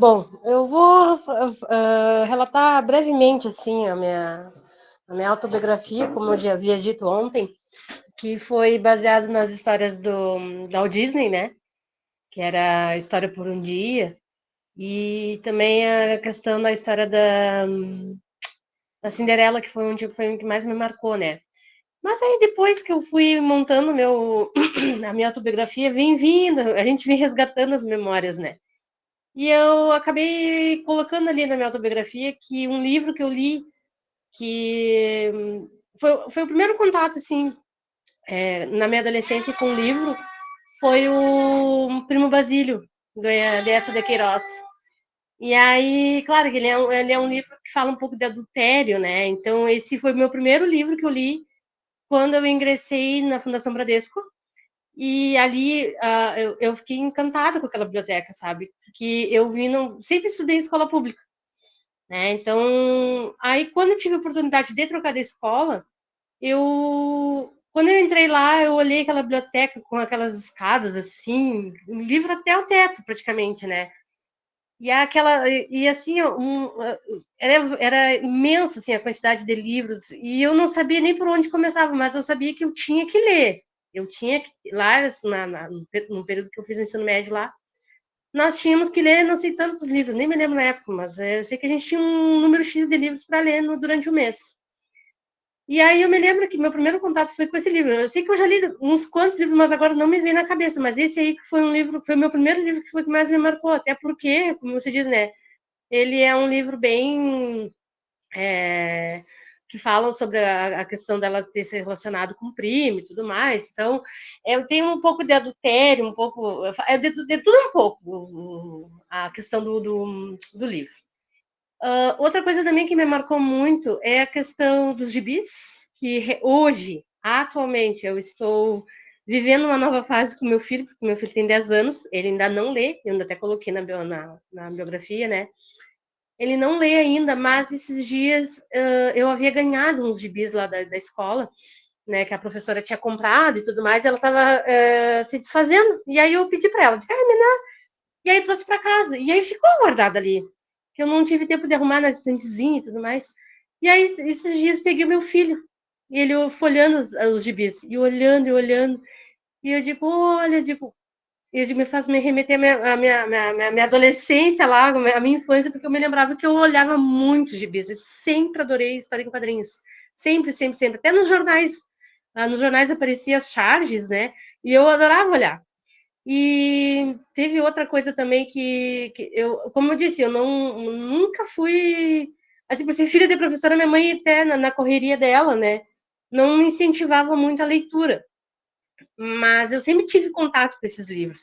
Bom, eu vou relatar brevemente assim a minha autobiografia, como eu já havia dito ontem, que foi baseado nas histórias da Walt Disney, né? Que era a História por um Dia, e também a questão da história da Cinderela, que foi o que mais me marcou, né? Mas aí depois que eu fui montando a minha autobiografia, a gente vem resgatando as memórias, né? E eu acabei colocando ali na minha autobiografia que um livro que eu li, que foi o primeiro contato, assim, na minha adolescência com um livro, foi o Primo Basílio, de Essa de Queiroz. E aí, claro que ele é um livro que fala um pouco de adultério, né? Então, esse foi o meu primeiro livro que eu li quando eu ingressei na Fundação Bradesco. E ali eu fiquei encantada com aquela biblioteca, sabe? Porque sempre estudei em escola pública, né? Então, aí quando eu tive a oportunidade de trocar de escola, quando eu entrei lá, eu olhei aquela biblioteca com aquelas escadas assim, um livro até o teto, praticamente, né? E assim, era imenso assim, a quantidade de livros, e eu não sabia nem por onde começava, mas eu sabia que eu tinha que ler. Eu tinha que, lá, no período que eu fiz o ensino médio lá, nós tínhamos que ler não sei tantos livros, nem me lembro na época, mas eu sei que a gente tinha um número X de livros para ler durante o mês. E aí eu me lembro que meu primeiro contato foi com esse livro. Eu sei que eu já li uns quantos livros, mas agora não me vem na cabeça. Mas esse aí que foi um livro, foi o meu primeiro livro que foi que mais me marcou, até porque, como você diz, né? Ele é um livro bem que falam sobre a questão dela ter se relacionado com o primo e tudo mais. Então, eu tenho um pouco de adultério, um pouco de tudo um pouco a questão do livro. Outra coisa também que me marcou muito é a questão dos gibis, que hoje, atualmente, eu estou vivendo uma nova fase com meu filho, porque meu filho tem 10 anos, ele ainda não lê, eu ainda até coloquei na biografia, né? Ele não lê ainda, mas esses dias eu havia ganhado uns gibis lá da escola, né, que a professora tinha comprado e tudo mais, e ela estava se desfazendo, e aí eu pedi para ela, disse, me dá. E aí trouxe para casa, e aí ficou guardado ali, que eu não tive tempo de arrumar na estantezinha e tudo mais. E aí esses dias peguei o meu filho, e ele folhando os gibis, e olhando, e eu digo, olha, eu digo, e me faz me remeter à minha adolescência lá, a minha infância, porque eu me lembrava que eu olhava muito gibis. Eu sempre adorei história em quadrinhos. Sempre, sempre, sempre. Até nos jornais. Nos jornais aparecia as charges, né? E eu adorava olhar. E teve outra coisa também que eu, como eu disse, eu nunca fui. Assim, por ser filha de professora, minha mãe, até na correria dela, né? Não me incentivava muito a leitura, mas eu sempre tive contato com esses livros,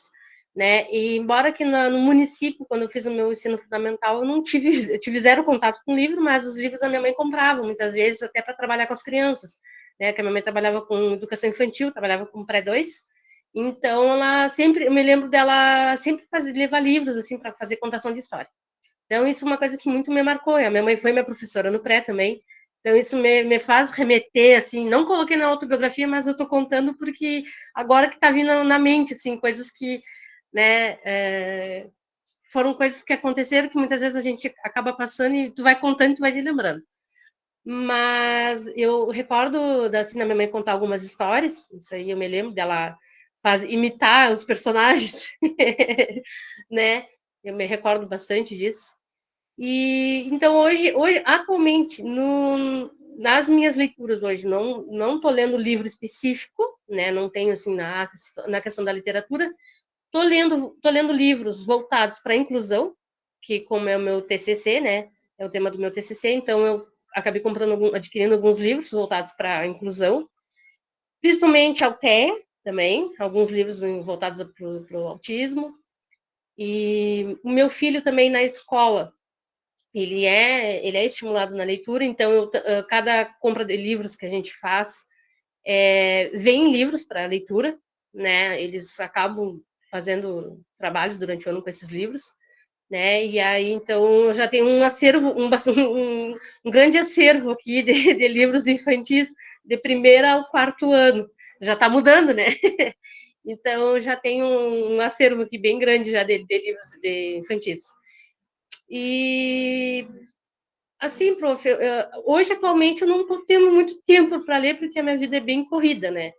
né? E embora que no município, quando eu fiz o meu ensino fundamental, eu tive zero contato com livro, mas os livros a minha mãe comprava, muitas vezes até para trabalhar com as crianças, né? Que a minha mãe trabalhava com educação infantil, trabalhava com pré-2, então ela sempre, eu me lembro dela sempre levar livros assim para fazer contação de história. Então isso é uma coisa que muito me marcou. A minha mãe foi minha professora no pré também. Então, isso me faz remeter, assim, não coloquei na autobiografia, mas eu estou contando porque agora que está vindo na mente, assim, coisas que, né, foram coisas que aconteceram que muitas vezes a gente acaba passando e tu vai contando e tu vai te lembrando. Mas eu recordo assim, da minha mãe contar algumas histórias, isso aí eu me lembro dela imitar os personagens, né, eu me recordo bastante disso. E então hoje atualmente, nas minhas leituras hoje, não tô lendo livro específico, né? Não tenho assim na questão da literatura. Tô lendo livros voltados para a inclusão, que como é o meu TCC, né? É o tema do meu TCC, então eu acabei adquirindo alguns livros voltados para a inclusão, principalmente Altea também, alguns livros voltados para o autismo. E o meu filho também na escola, ele é estimulado na leitura, então cada compra de livros que a gente faz vem livros para leitura, né? Eles acabam fazendo trabalhos durante o ano com esses livros. né? E aí, então, eu já tenho um acervo, um grande acervo aqui de livros infantis de primeiro ao quarto ano. Já está mudando, né? Então, já tenho um acervo aqui bem grande já de livros de infantis. E, assim, prof, hoje, atualmente, eu não estou tendo muito tempo para ler, porque a minha vida é bem corrida, né?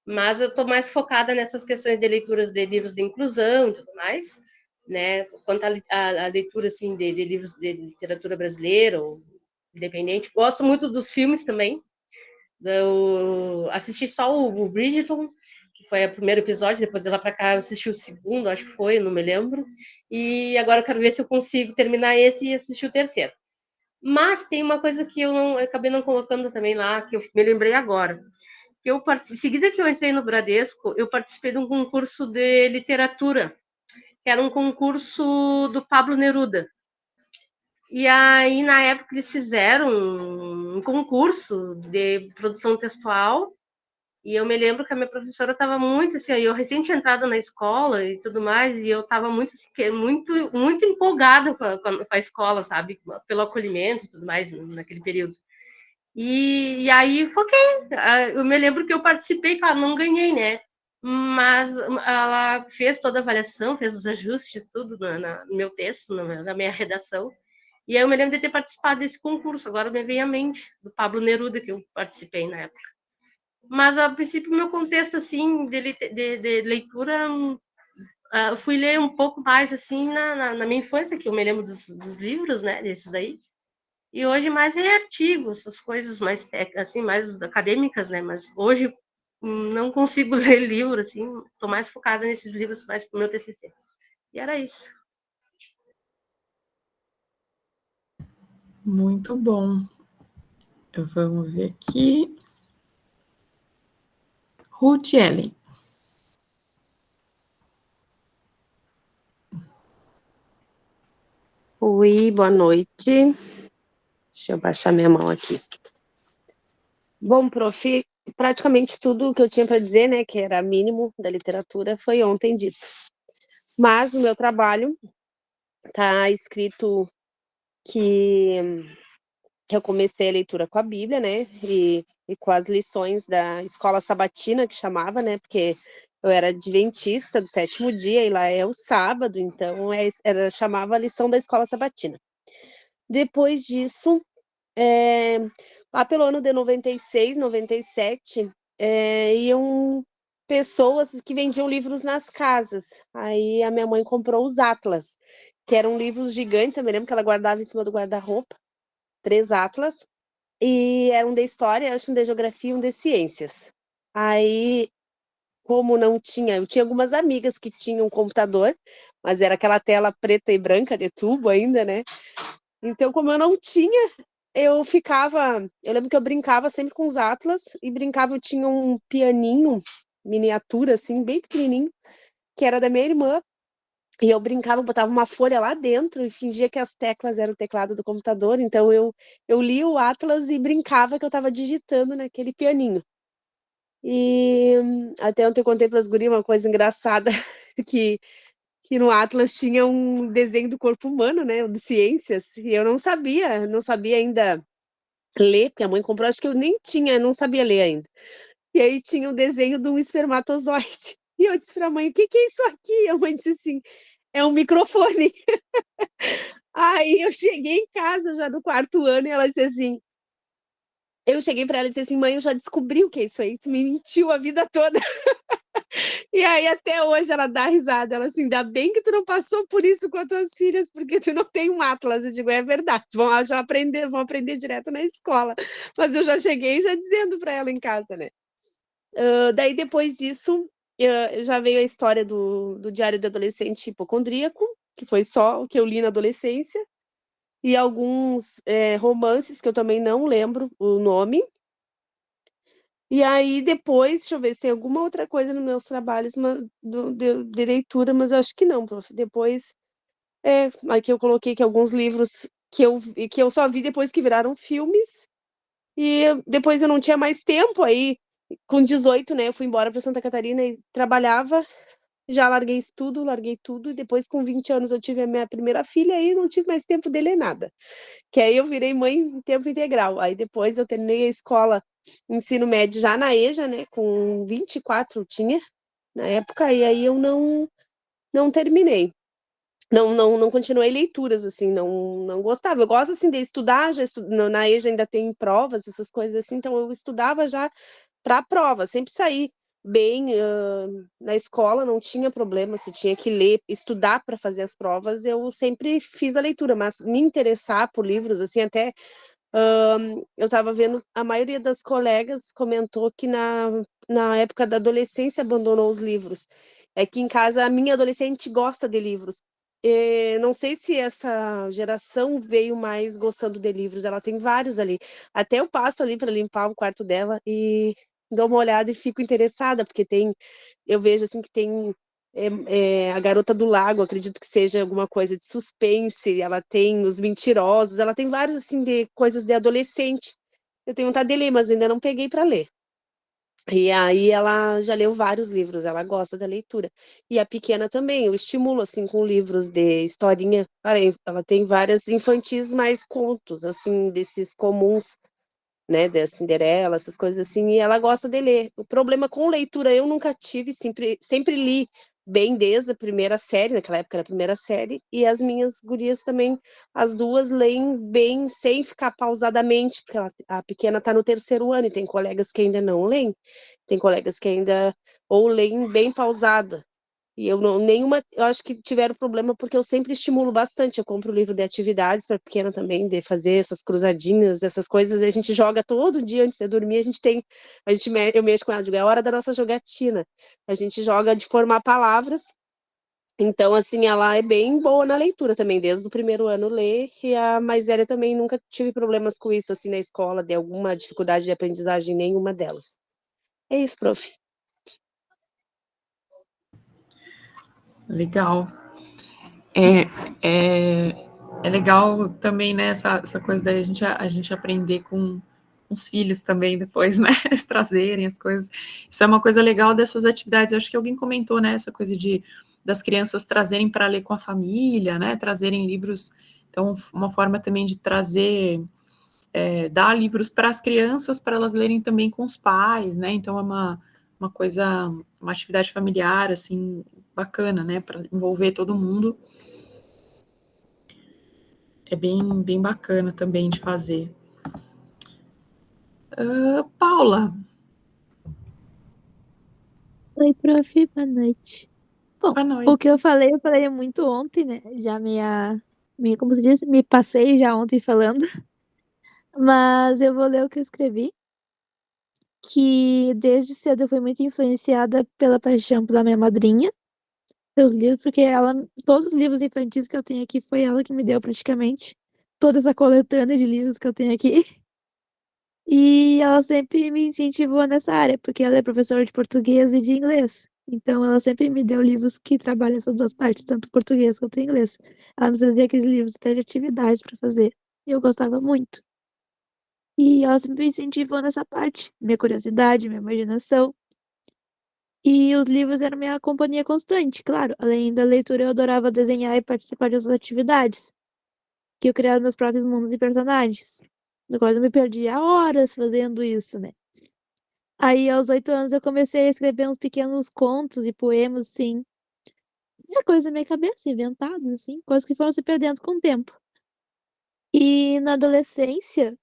Mas eu estou mais focada nessas questões de leituras de livros de inclusão e tudo mais, né? Quanto à leitura, assim, de livros de literatura brasileira ou independente. Gosto muito dos filmes também. Eu assisti só o Bridgerton, que foi o primeiro episódio, depois de lá para cá eu assisti o segundo, acho que foi, não me lembro. E agora eu quero ver se eu consigo terminar esse e assistir o terceiro. Mas tem uma coisa que eu acabei não colocando também lá, que eu me lembrei agora. Em seguida que eu entrei no Bradesco, eu participei de um concurso de literatura, que era um concurso do Pablo Neruda. E aí, na época, eles fizeram um concurso de produção textual, e eu me lembro que a minha professora estava muito assim, eu recém tinha entrado na escola e tudo mais, e eu estava muito, muito empolgada com a escola, sabe? Pelo acolhimento e tudo mais, naquele período. E aí foquei. Eu me lembro que eu participei, claro, não ganhei, né? Mas ela fez toda a avaliação, fez os ajustes, tudo no meu texto, na minha redação. E aí eu me lembro de ter participado desse concurso. Agora me vem à mente, do Pablo Neruda, que eu participei na época. Mas, a princípio, meu contexto, assim, de leitura, eu fui ler um pouco mais, assim, na minha infância, que eu me lembro dos livros, né, desses daí. E hoje mais é artigos, essas coisas mais assim, mais acadêmicas, né? Mas hoje não consigo ler livro, assim, estou mais focada nesses livros mais pro meu TCC. E era isso. Muito bom. Vamos ver aqui. Ruth Ellen. Oi, boa noite. Deixa eu baixar minha mão aqui. Bom, prof, praticamente tudo que eu tinha para dizer, né, que era mínimo da literatura, foi ontem dito. Mas no meu trabalho está escrito que eu comecei a leitura com a Bíblia, né, e com as lições da escola sabatina, que chamava, né, porque eu era adventista do sétimo dia, e lá é o sábado, então chamava a lição da escola sabatina. Depois disso, lá pelo ano de 96, 97, iam pessoas que vendiam livros nas casas. Aí a minha mãe comprou os Atlas, que eram livros gigantes, eu me lembro que ela guardava em cima do guarda-roupa, 3 Atlas, e eram de história, acho um de geografia e um de ciências. Aí, como não tinha, eu tinha algumas amigas que tinham um computador, mas era aquela tela preta e branca de tubo ainda, né? Então, como eu não tinha, eu lembro que eu brincava sempre com os Atlas, e brincava, eu tinha um pianinho, miniatura, assim, bem pequenininho, que era da minha irmã, e eu brincava, botava uma folha lá dentro e fingia que as teclas eram o teclado do computador, então eu lia o Atlas e brincava que eu estava digitando naquele pianinho. E até ontem eu contei para as gurias uma coisa engraçada, que no Atlas tinha um desenho do corpo humano, né, de ciências, e eu não sabia ainda ler, porque a mãe comprou, acho que eu nem tinha, não sabia ler ainda. E aí tinha o desenho de um espermatozoide. E eu disse para a mãe, o que é isso aqui? A mãe disse assim, é um microfone. Aí eu cheguei em casa já do 4º ano e ela disse assim, eu cheguei para ela e disse assim, mãe, eu já descobri o que é isso aí, tu me mentiu a vida toda. E aí até hoje ela dá risada, ela assim, ainda bem que tu não passou por isso com as tuas filhas, porque tu não tem um Atlas. Eu digo, é verdade, vão aprender direto na escola. Mas eu já cheguei já dizendo para ela em casa, né? Daí depois disso, já veio a história do Diário do Adolescente Hipocondríaco, que foi só o que eu li na adolescência, e alguns romances que eu também não lembro o nome. E aí depois, deixa eu ver se tem alguma outra coisa nos meus trabalhos de leitura, mas eu acho que não, prof. Depois, aqui eu coloquei que alguns livros que eu só vi depois que viraram filmes, e depois eu não tinha mais tempo, aí com 18, né, eu fui embora para Santa Catarina e trabalhava, já larguei tudo, e depois com 20 anos eu tive a minha primeira filha e não tive mais tempo de ler nada. Que aí eu virei mãe em tempo integral. Aí depois eu terminei a escola, ensino médio já na EJA, né, com 24 tinha na época, e aí eu não terminei. Não continuei leituras, assim, não gostava. Eu gosto, assim, de estudar, na EJA ainda tem provas, essas coisas assim, então eu estudava já para a prova, sempre saí bem na escola, não tinha problema, se tinha que ler, estudar para fazer as provas, eu sempre fiz a leitura, mas me interessar por livros, assim, até eu estava vendo, a maioria das colegas comentou que na época da adolescência abandonou os livros. É que em casa a minha adolescente gosta de livros. Não sei se essa geração veio mais gostando de livros, ela tem vários ali. Até eu passo ali para limpar o quarto dela e dou uma olhada e fico interessada, porque eu vejo assim que tem a Garota do Lago, acredito que seja alguma coisa de suspense, ela tem Os Mentirosos, ela tem vários, assim, de coisas de adolescente. Eu tenho vontade de ler, mas ainda não peguei para ler. E aí ela já leu vários livros, ela gosta da leitura. E a pequena também, eu estimulo, assim, com livros de historinha. Ela tem várias infantis, mais contos, assim, desses comuns, né, da Cinderela, essas coisas assim, e ela gosta de ler. O problema com leitura eu nunca tive, sempre li bem desde a primeira série, naquela época era a primeira série, e as minhas gurias também, as duas leem bem, sem ficar pausadamente, porque a pequena está no 3º ano, e tem colegas que ainda não leem, tem colegas que ainda ou leem bem pausada, e eu acho que tiveram problema porque eu sempre estimulo bastante. Eu compro livro de atividades para pequena também, de fazer essas cruzadinhas, essas coisas. A gente joga todo dia antes de dormir. Eu mexo com ela, digo, é hora da nossa jogatina. A gente joga de formar palavras. Então, assim, ela é bem boa na leitura também, desde o 1º ano lê, e a mais velha também nunca tive problemas com isso, assim, na escola, de alguma dificuldade de aprendizagem, nenhuma delas. É isso, prof. Legal. É legal também, né, essa coisa da a gente aprender com os filhos também depois, né, eles trazerem as coisas. Isso é uma coisa legal dessas atividades. Acho que alguém comentou, né, essa coisa das crianças trazerem para ler com a família, né, trazerem livros. Então, uma forma também de trazer, dar livros para as crianças, para elas lerem também com os pais, né, então é uma coisa, uma atividade familiar, assim, bacana, né, para envolver todo mundo. É bem bacana também de fazer. Paula. Oi, prof, boa noite. Bom, Boa noite. o que eu falei muito ontem, né? Já como se diz, me passei já ontem falando. Mas eu vou ler o que eu escrevi. Que desde cedo eu fui muito influenciada pela paixão pela minha madrinha, pelos livros, porque todos os livros infantis que eu tenho aqui foi ela que me deu praticamente. Toda essa coletânea de livros que eu tenho aqui. E ela sempre me incentivou nessa área, porque ela é professora de português e de inglês. Então, ela sempre me deu livros que trabalham essas duas partes, tanto português quanto inglês. Ela me trazia aqueles livros até de atividades para fazer. E eu gostava muito. E ela sempre me incentivou nessa parte, minha curiosidade, minha imaginação. E os livros eram minha companhia constante, claro. Além da leitura, eu adorava desenhar e participar de outras atividades, que eu criava meus próprios mundos e personagens. No qual eu me perdia horas fazendo isso, né? Aí, aos 8 anos, eu comecei a escrever uns pequenos contos e poemas, assim. Coisa da minha cabeça, inventados, assim. Coisas que foram se perdendo com o tempo. E na adolescência,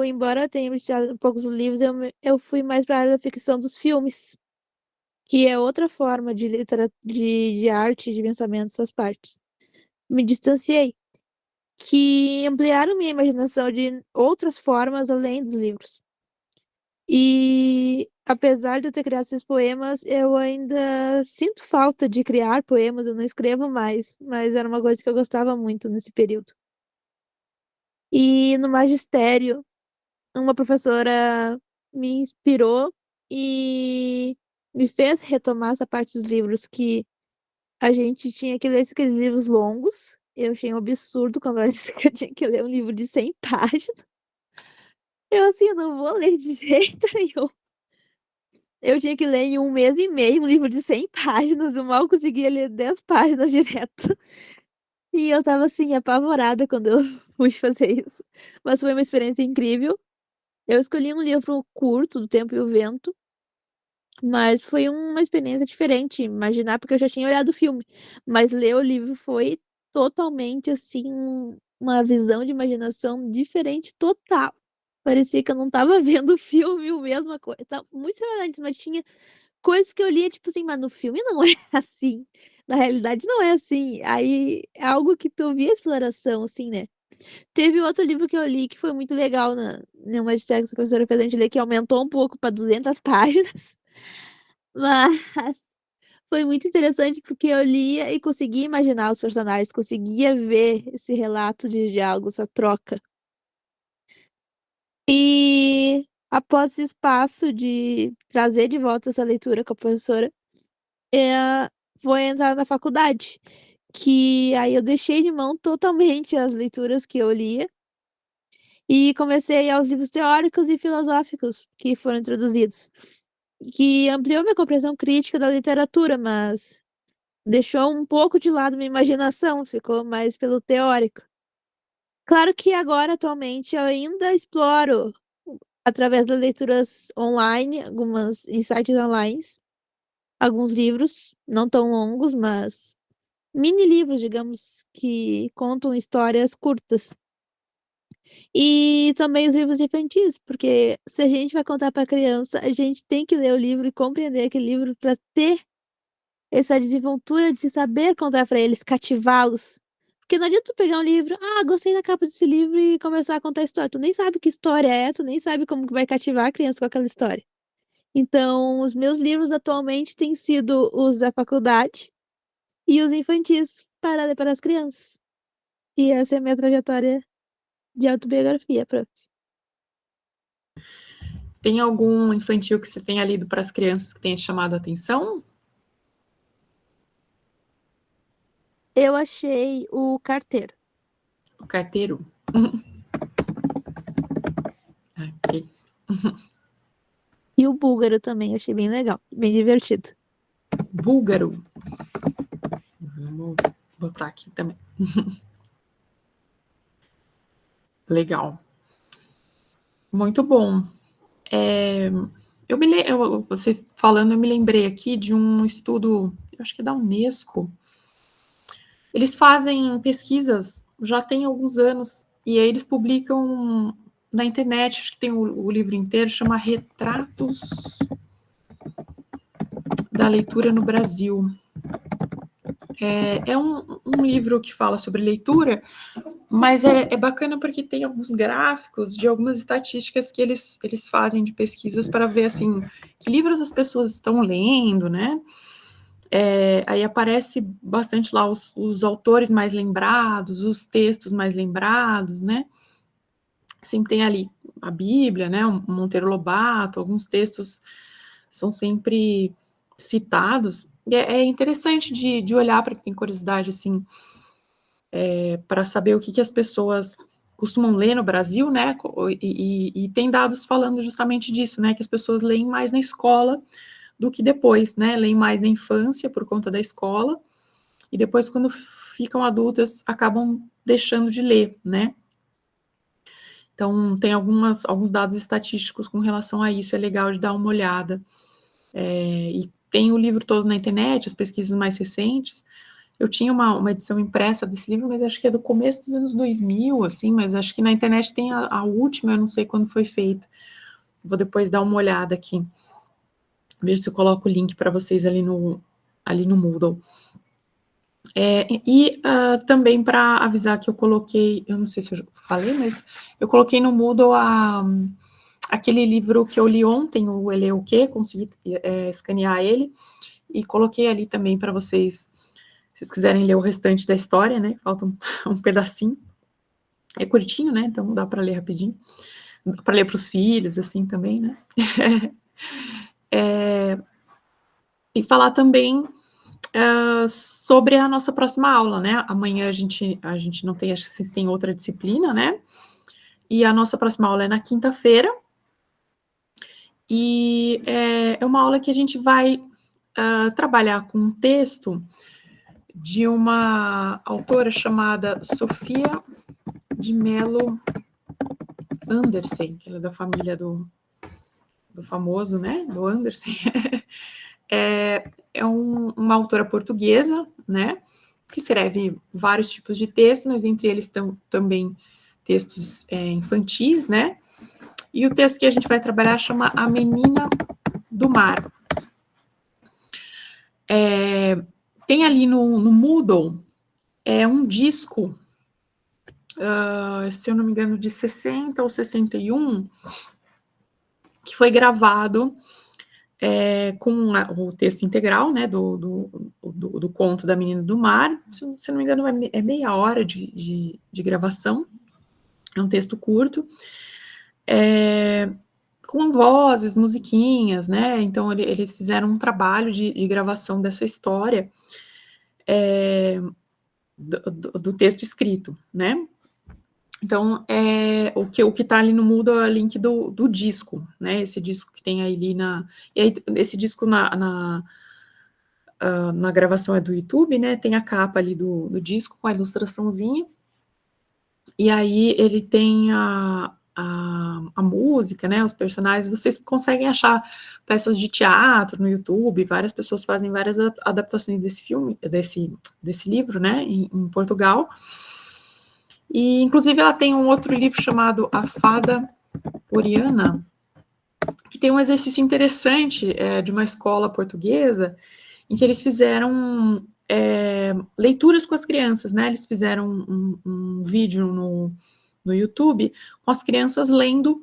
embora eu tenha iniciado poucos livros, eu fui mais para a área da ficção dos filmes. Que é outra forma de de arte, de pensamento, essas partes. Me distanciei. Que ampliaram minha imaginação de outras formas além dos livros. E apesar de eu ter criado esses poemas, eu ainda sinto falta de criar poemas, eu não escrevo mais, mas era uma coisa que eu gostava muito nesse período. E no magistério, uma professora me inspirou e me fez retomar essa parte dos livros que a gente tinha que ler aqueles livros longos. Eu achei um absurdo quando ela disse que eu tinha que ler um livro de 100 páginas. Eu assim, eu não vou ler de jeito nenhum. Eu tinha que ler em 1 mês e meio um livro de 100 páginas, eu mal conseguia ler 10 páginas direto. E eu estava, assim, apavorada quando eu fui fazer isso. Mas foi uma experiência incrível. Eu escolhi um livro curto, do Tempo e o Vento, mas foi uma experiência diferente, imaginar, porque eu já tinha olhado o filme, mas ler o livro foi totalmente, assim, uma visão de imaginação diferente total. Parecia que eu não estava vendo o filme, a mesma coisa, tá muito semelhantes, mas tinha coisas que eu lia, tipo assim: "Mas no filme não é assim, na realidade não é assim". Aí é algo que tu via a exploração, assim, né. Teve outro livro que eu li que foi muito legal na magistério que a professora fez a gente ler, que aumentou um pouco para 200 páginas, mas foi muito interessante, porque eu lia e conseguia imaginar os personagens, conseguia ver esse relato de diálogo, essa troca. E após esse espaço de trazer de volta essa leitura com a professora, foi entrar na faculdade, que aí eu deixei de mão totalmente as leituras que eu lia e comecei aos livros teóricos e filosóficos que foram introduzidos, que ampliou minha compreensão crítica da literatura, mas deixou um pouco de lado minha imaginação, ficou mais pelo teórico. Claro que agora, atualmente, eu ainda exploro, através das leituras online, algumas em sites online, alguns livros, não tão longos, mas mini livros, digamos, que contam histórias curtas. E também os livros infantis, porque se a gente vai contar para criança, a gente tem que ler o livro e compreender aquele livro para ter essa desenvoltura de saber contar para eles, cativá-los. Porque não adianta tu pegar um livro: "Ah, gostei da capa desse livro", e começar a contar a história. Tu nem sabe que história é, tu nem sabe como que vai cativar a criança com aquela história. Então, os meus livros atualmente têm sido os da faculdade e os infantis para ler para as crianças. E essa é a minha trajetória de autobiografia, prof. Tem algum infantil que você tenha lido para as crianças que tenha chamado a atenção? Eu achei o Carteiro. O Carteiro? Ok. E o Búlgaro também, achei bem legal, bem divertido. Búlgaro? Vamos botar aqui também. Legal. Muito bom. Vocês falando, eu me lembrei aqui de um estudo, eu acho que é da Unesco. Eles fazem pesquisas já tem alguns anos, e aí eles publicam na internet, acho que tem o livro inteiro, chama Retratos da Leitura no Brasil. É um livro que fala sobre leitura, mas é bacana porque tem alguns gráficos de algumas estatísticas que eles fazem de pesquisas para ver, assim, que livros as pessoas estão lendo, né? Aí aparece bastante lá os autores mais lembrados, os textos mais lembrados, né? Sempre tem ali a Bíblia, né? O Monteiro Lobato, alguns textos são sempre citados. E é interessante de olhar, para quem tem curiosidade, assim, para saber o que as pessoas costumam ler no Brasil, né? E tem dados falando justamente disso, né? Que as pessoas leem mais na escola do que depois, né? Leem mais na infância por conta da escola, e depois, quando ficam adultas, acabam deixando de ler, né? Então, tem alguns dados estatísticos com relação a isso, é legal de dar uma olhada. E tem o livro todo na internet, as pesquisas mais recentes. Eu tinha uma edição impressa desse livro, mas acho que é do começo dos anos 2000, assim, mas acho que na internet tem a última, eu não sei quando foi feita. Vou depois dar uma olhada aqui. Veja se eu coloco o link para vocês ali no Moodle. Também para avisar que eu coloquei, eu não sei se eu falei, mas eu coloquei no Moodle aquele livro que eu li ontem, o Ele o Quê? Consegui escanear ele, e coloquei ali também para vocês, se vocês quiserem ler o restante da história, né? Falta um pedacinho. É curtinho, né? Então dá para ler rapidinho. Dá para ler para os filhos, assim, também, né? E falar também sobre a nossa próxima aula, né? Amanhã a gente não tem, acho que vocês têm outra disciplina, né? E a nossa próxima aula é na quinta-feira. E é uma aula que a gente vai trabalhar com um texto de uma autora chamada Sofia de Mello Andersen, que ela é da família do famoso, né, do Andersen. É uma autora portuguesa, né, que escreve vários tipos de textos, mas entre eles estão também textos infantis, né, e o texto que a gente vai trabalhar chama A Menina do Mar. Tem ali no Moodle um disco, se eu não me engano, de 60 ou 61, que foi gravado com o texto integral, né, do conto da Menina do Mar. Se não me engano, é meia hora de gravação, é um texto curto, com vozes, musiquinhas, né, então eles fizeram um trabalho de gravação dessa história do texto escrito, né. Então, o que está ali no Moodle é o link do disco, né, esse disco que tem ali e aí, esse disco na gravação é do YouTube, né, tem a capa ali do disco com a ilustraçãozinha, e aí ele tem a música, né, os personagens, vocês conseguem achar peças de teatro no YouTube, várias pessoas fazem várias adaptações desse filme, desse livro, né, em Portugal. E, inclusive, ela tem um outro livro chamado A Fada Oriana, que tem um exercício interessante de uma escola portuguesa, em que eles fizeram leituras com as crianças, né? Eles fizeram um vídeo no YouTube com as crianças lendo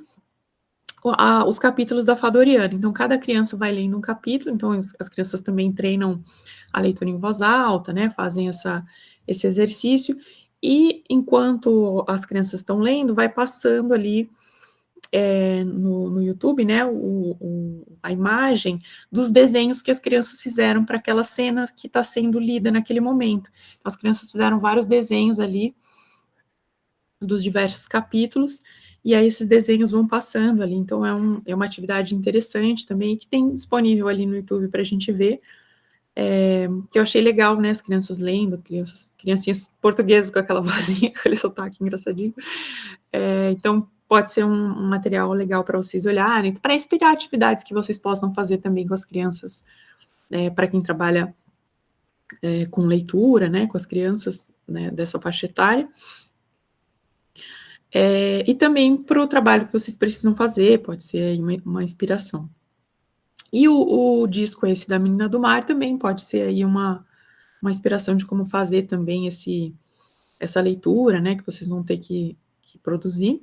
os capítulos da Fada Oriana. Então, cada criança vai lendo um capítulo, então as crianças também treinam a leitura em voz alta, né? Fazem esse exercício. E enquanto as crianças estão lendo, vai passando ali no YouTube, né, a imagem dos desenhos que as crianças fizeram para aquela cena que está sendo lida naquele momento. Então, as crianças fizeram vários desenhos ali dos diversos capítulos, e aí esses desenhos vão passando ali. Então, é uma atividade interessante também, que tem disponível ali no YouTube para a gente ver. Que eu achei legal, né, as crianças lendo, criancinhas portuguesas com aquela vozinha, aquele sotaque engraçadinho. Então, pode ser um material legal para vocês olharem, para inspirar atividades que vocês possam fazer também com as crianças, para quem trabalha com leitura, né, com as crianças, né, dessa faixa etária. E também para o trabalho que vocês precisam fazer, pode ser aí uma inspiração. E o disco esse da Menina do Mar também pode ser aí uma inspiração de como fazer também essa leitura, né, que vocês vão ter que produzir.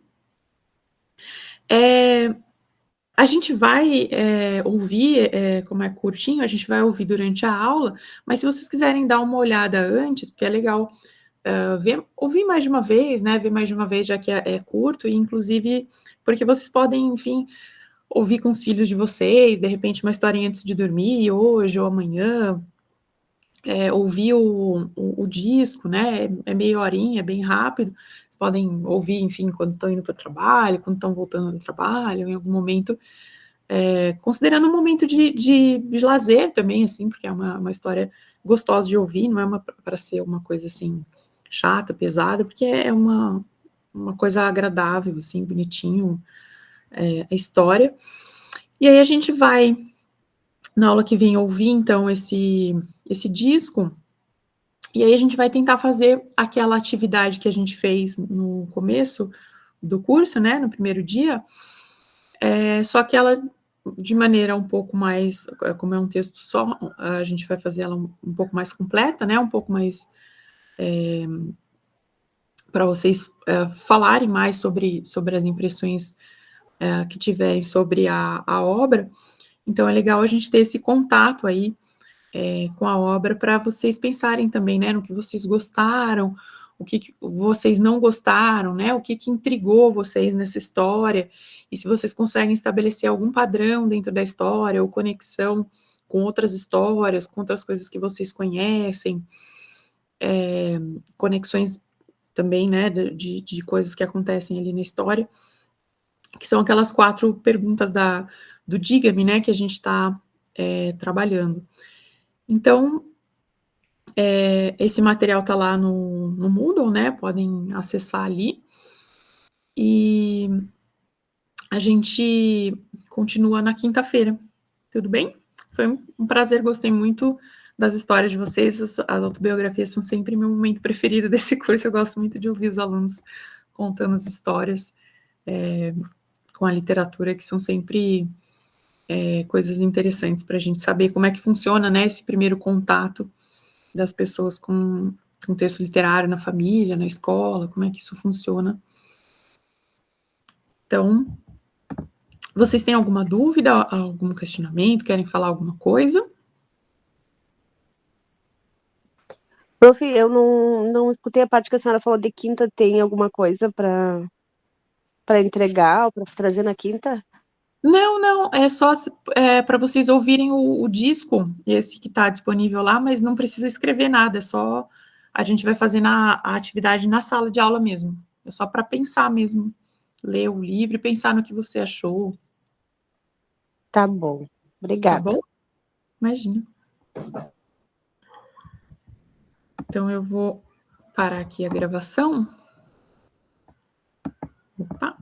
A gente vai ouvir, como é curtinho, a gente vai ouvir durante a aula, mas se vocês quiserem dar uma olhada antes, porque é legal ouvir mais de uma vez, né, ver mais de uma vez, já que é curto, e inclusive porque vocês podem, enfim, ouvir com os filhos de vocês, de repente uma historinha antes de dormir, hoje ou amanhã, ouvir o disco, né, é meia horinha, é bem rápido, vocês podem ouvir, enfim, quando estão indo para o trabalho, quando estão voltando do trabalho, em algum momento, considerando um momento de lazer também, assim, porque é uma história gostosa de ouvir, não é para ser uma coisa, assim, chata, pesada, porque é uma coisa agradável, assim, bonitinho, a história. E aí a gente vai, na aula que vem, ouvir, então, esse disco, e aí a gente vai tentar fazer aquela atividade que a gente fez no começo do curso, né, no primeiro dia, só que ela, de maneira um pouco mais, como é um texto só, a gente vai fazer ela um pouco mais completa, né, um pouco mais para vocês falarem mais sobre as impressões que tiverem sobre a obra. Então, é legal a gente ter esse contato aí com a obra para vocês pensarem também, né, no que vocês gostaram, o que vocês não gostaram, né, o que intrigou vocês nessa história, e se vocês conseguem estabelecer algum padrão dentro da história, ou conexão com outras histórias, com outras coisas que vocês conhecem, conexões também, né, de coisas que acontecem ali na história, que são aquelas 4 perguntas do Diga-me, né, que a gente está trabalhando. Então, esse material está lá no Moodle, né, podem acessar ali, e a gente continua na quinta-feira, tudo bem? Foi um prazer, gostei muito das histórias de vocês, as autobiografias são sempre meu momento preferido desse curso, eu gosto muito de ouvir os alunos contando as histórias com a literatura, que são sempre coisas interessantes para a gente saber como é que funciona, né, esse primeiro contato das pessoas com texto literário na família, na escola, como é que isso funciona. Então, vocês têm alguma dúvida, algum questionamento, querem falar alguma coisa? Prof, eu não escutei a parte que a senhora falou de quinta. Tem alguma coisa para entregar ou para trazer na quinta? Não, é só para vocês ouvirem o disco, esse que está disponível lá, mas não precisa escrever nada, é só a gente vai fazer a atividade na sala de aula mesmo. É só para pensar mesmo, ler o livro e pensar no que você achou. Tá bom, obrigada. Tá bom? Imagina. Então, eu vou parar aqui a gravação. Opa!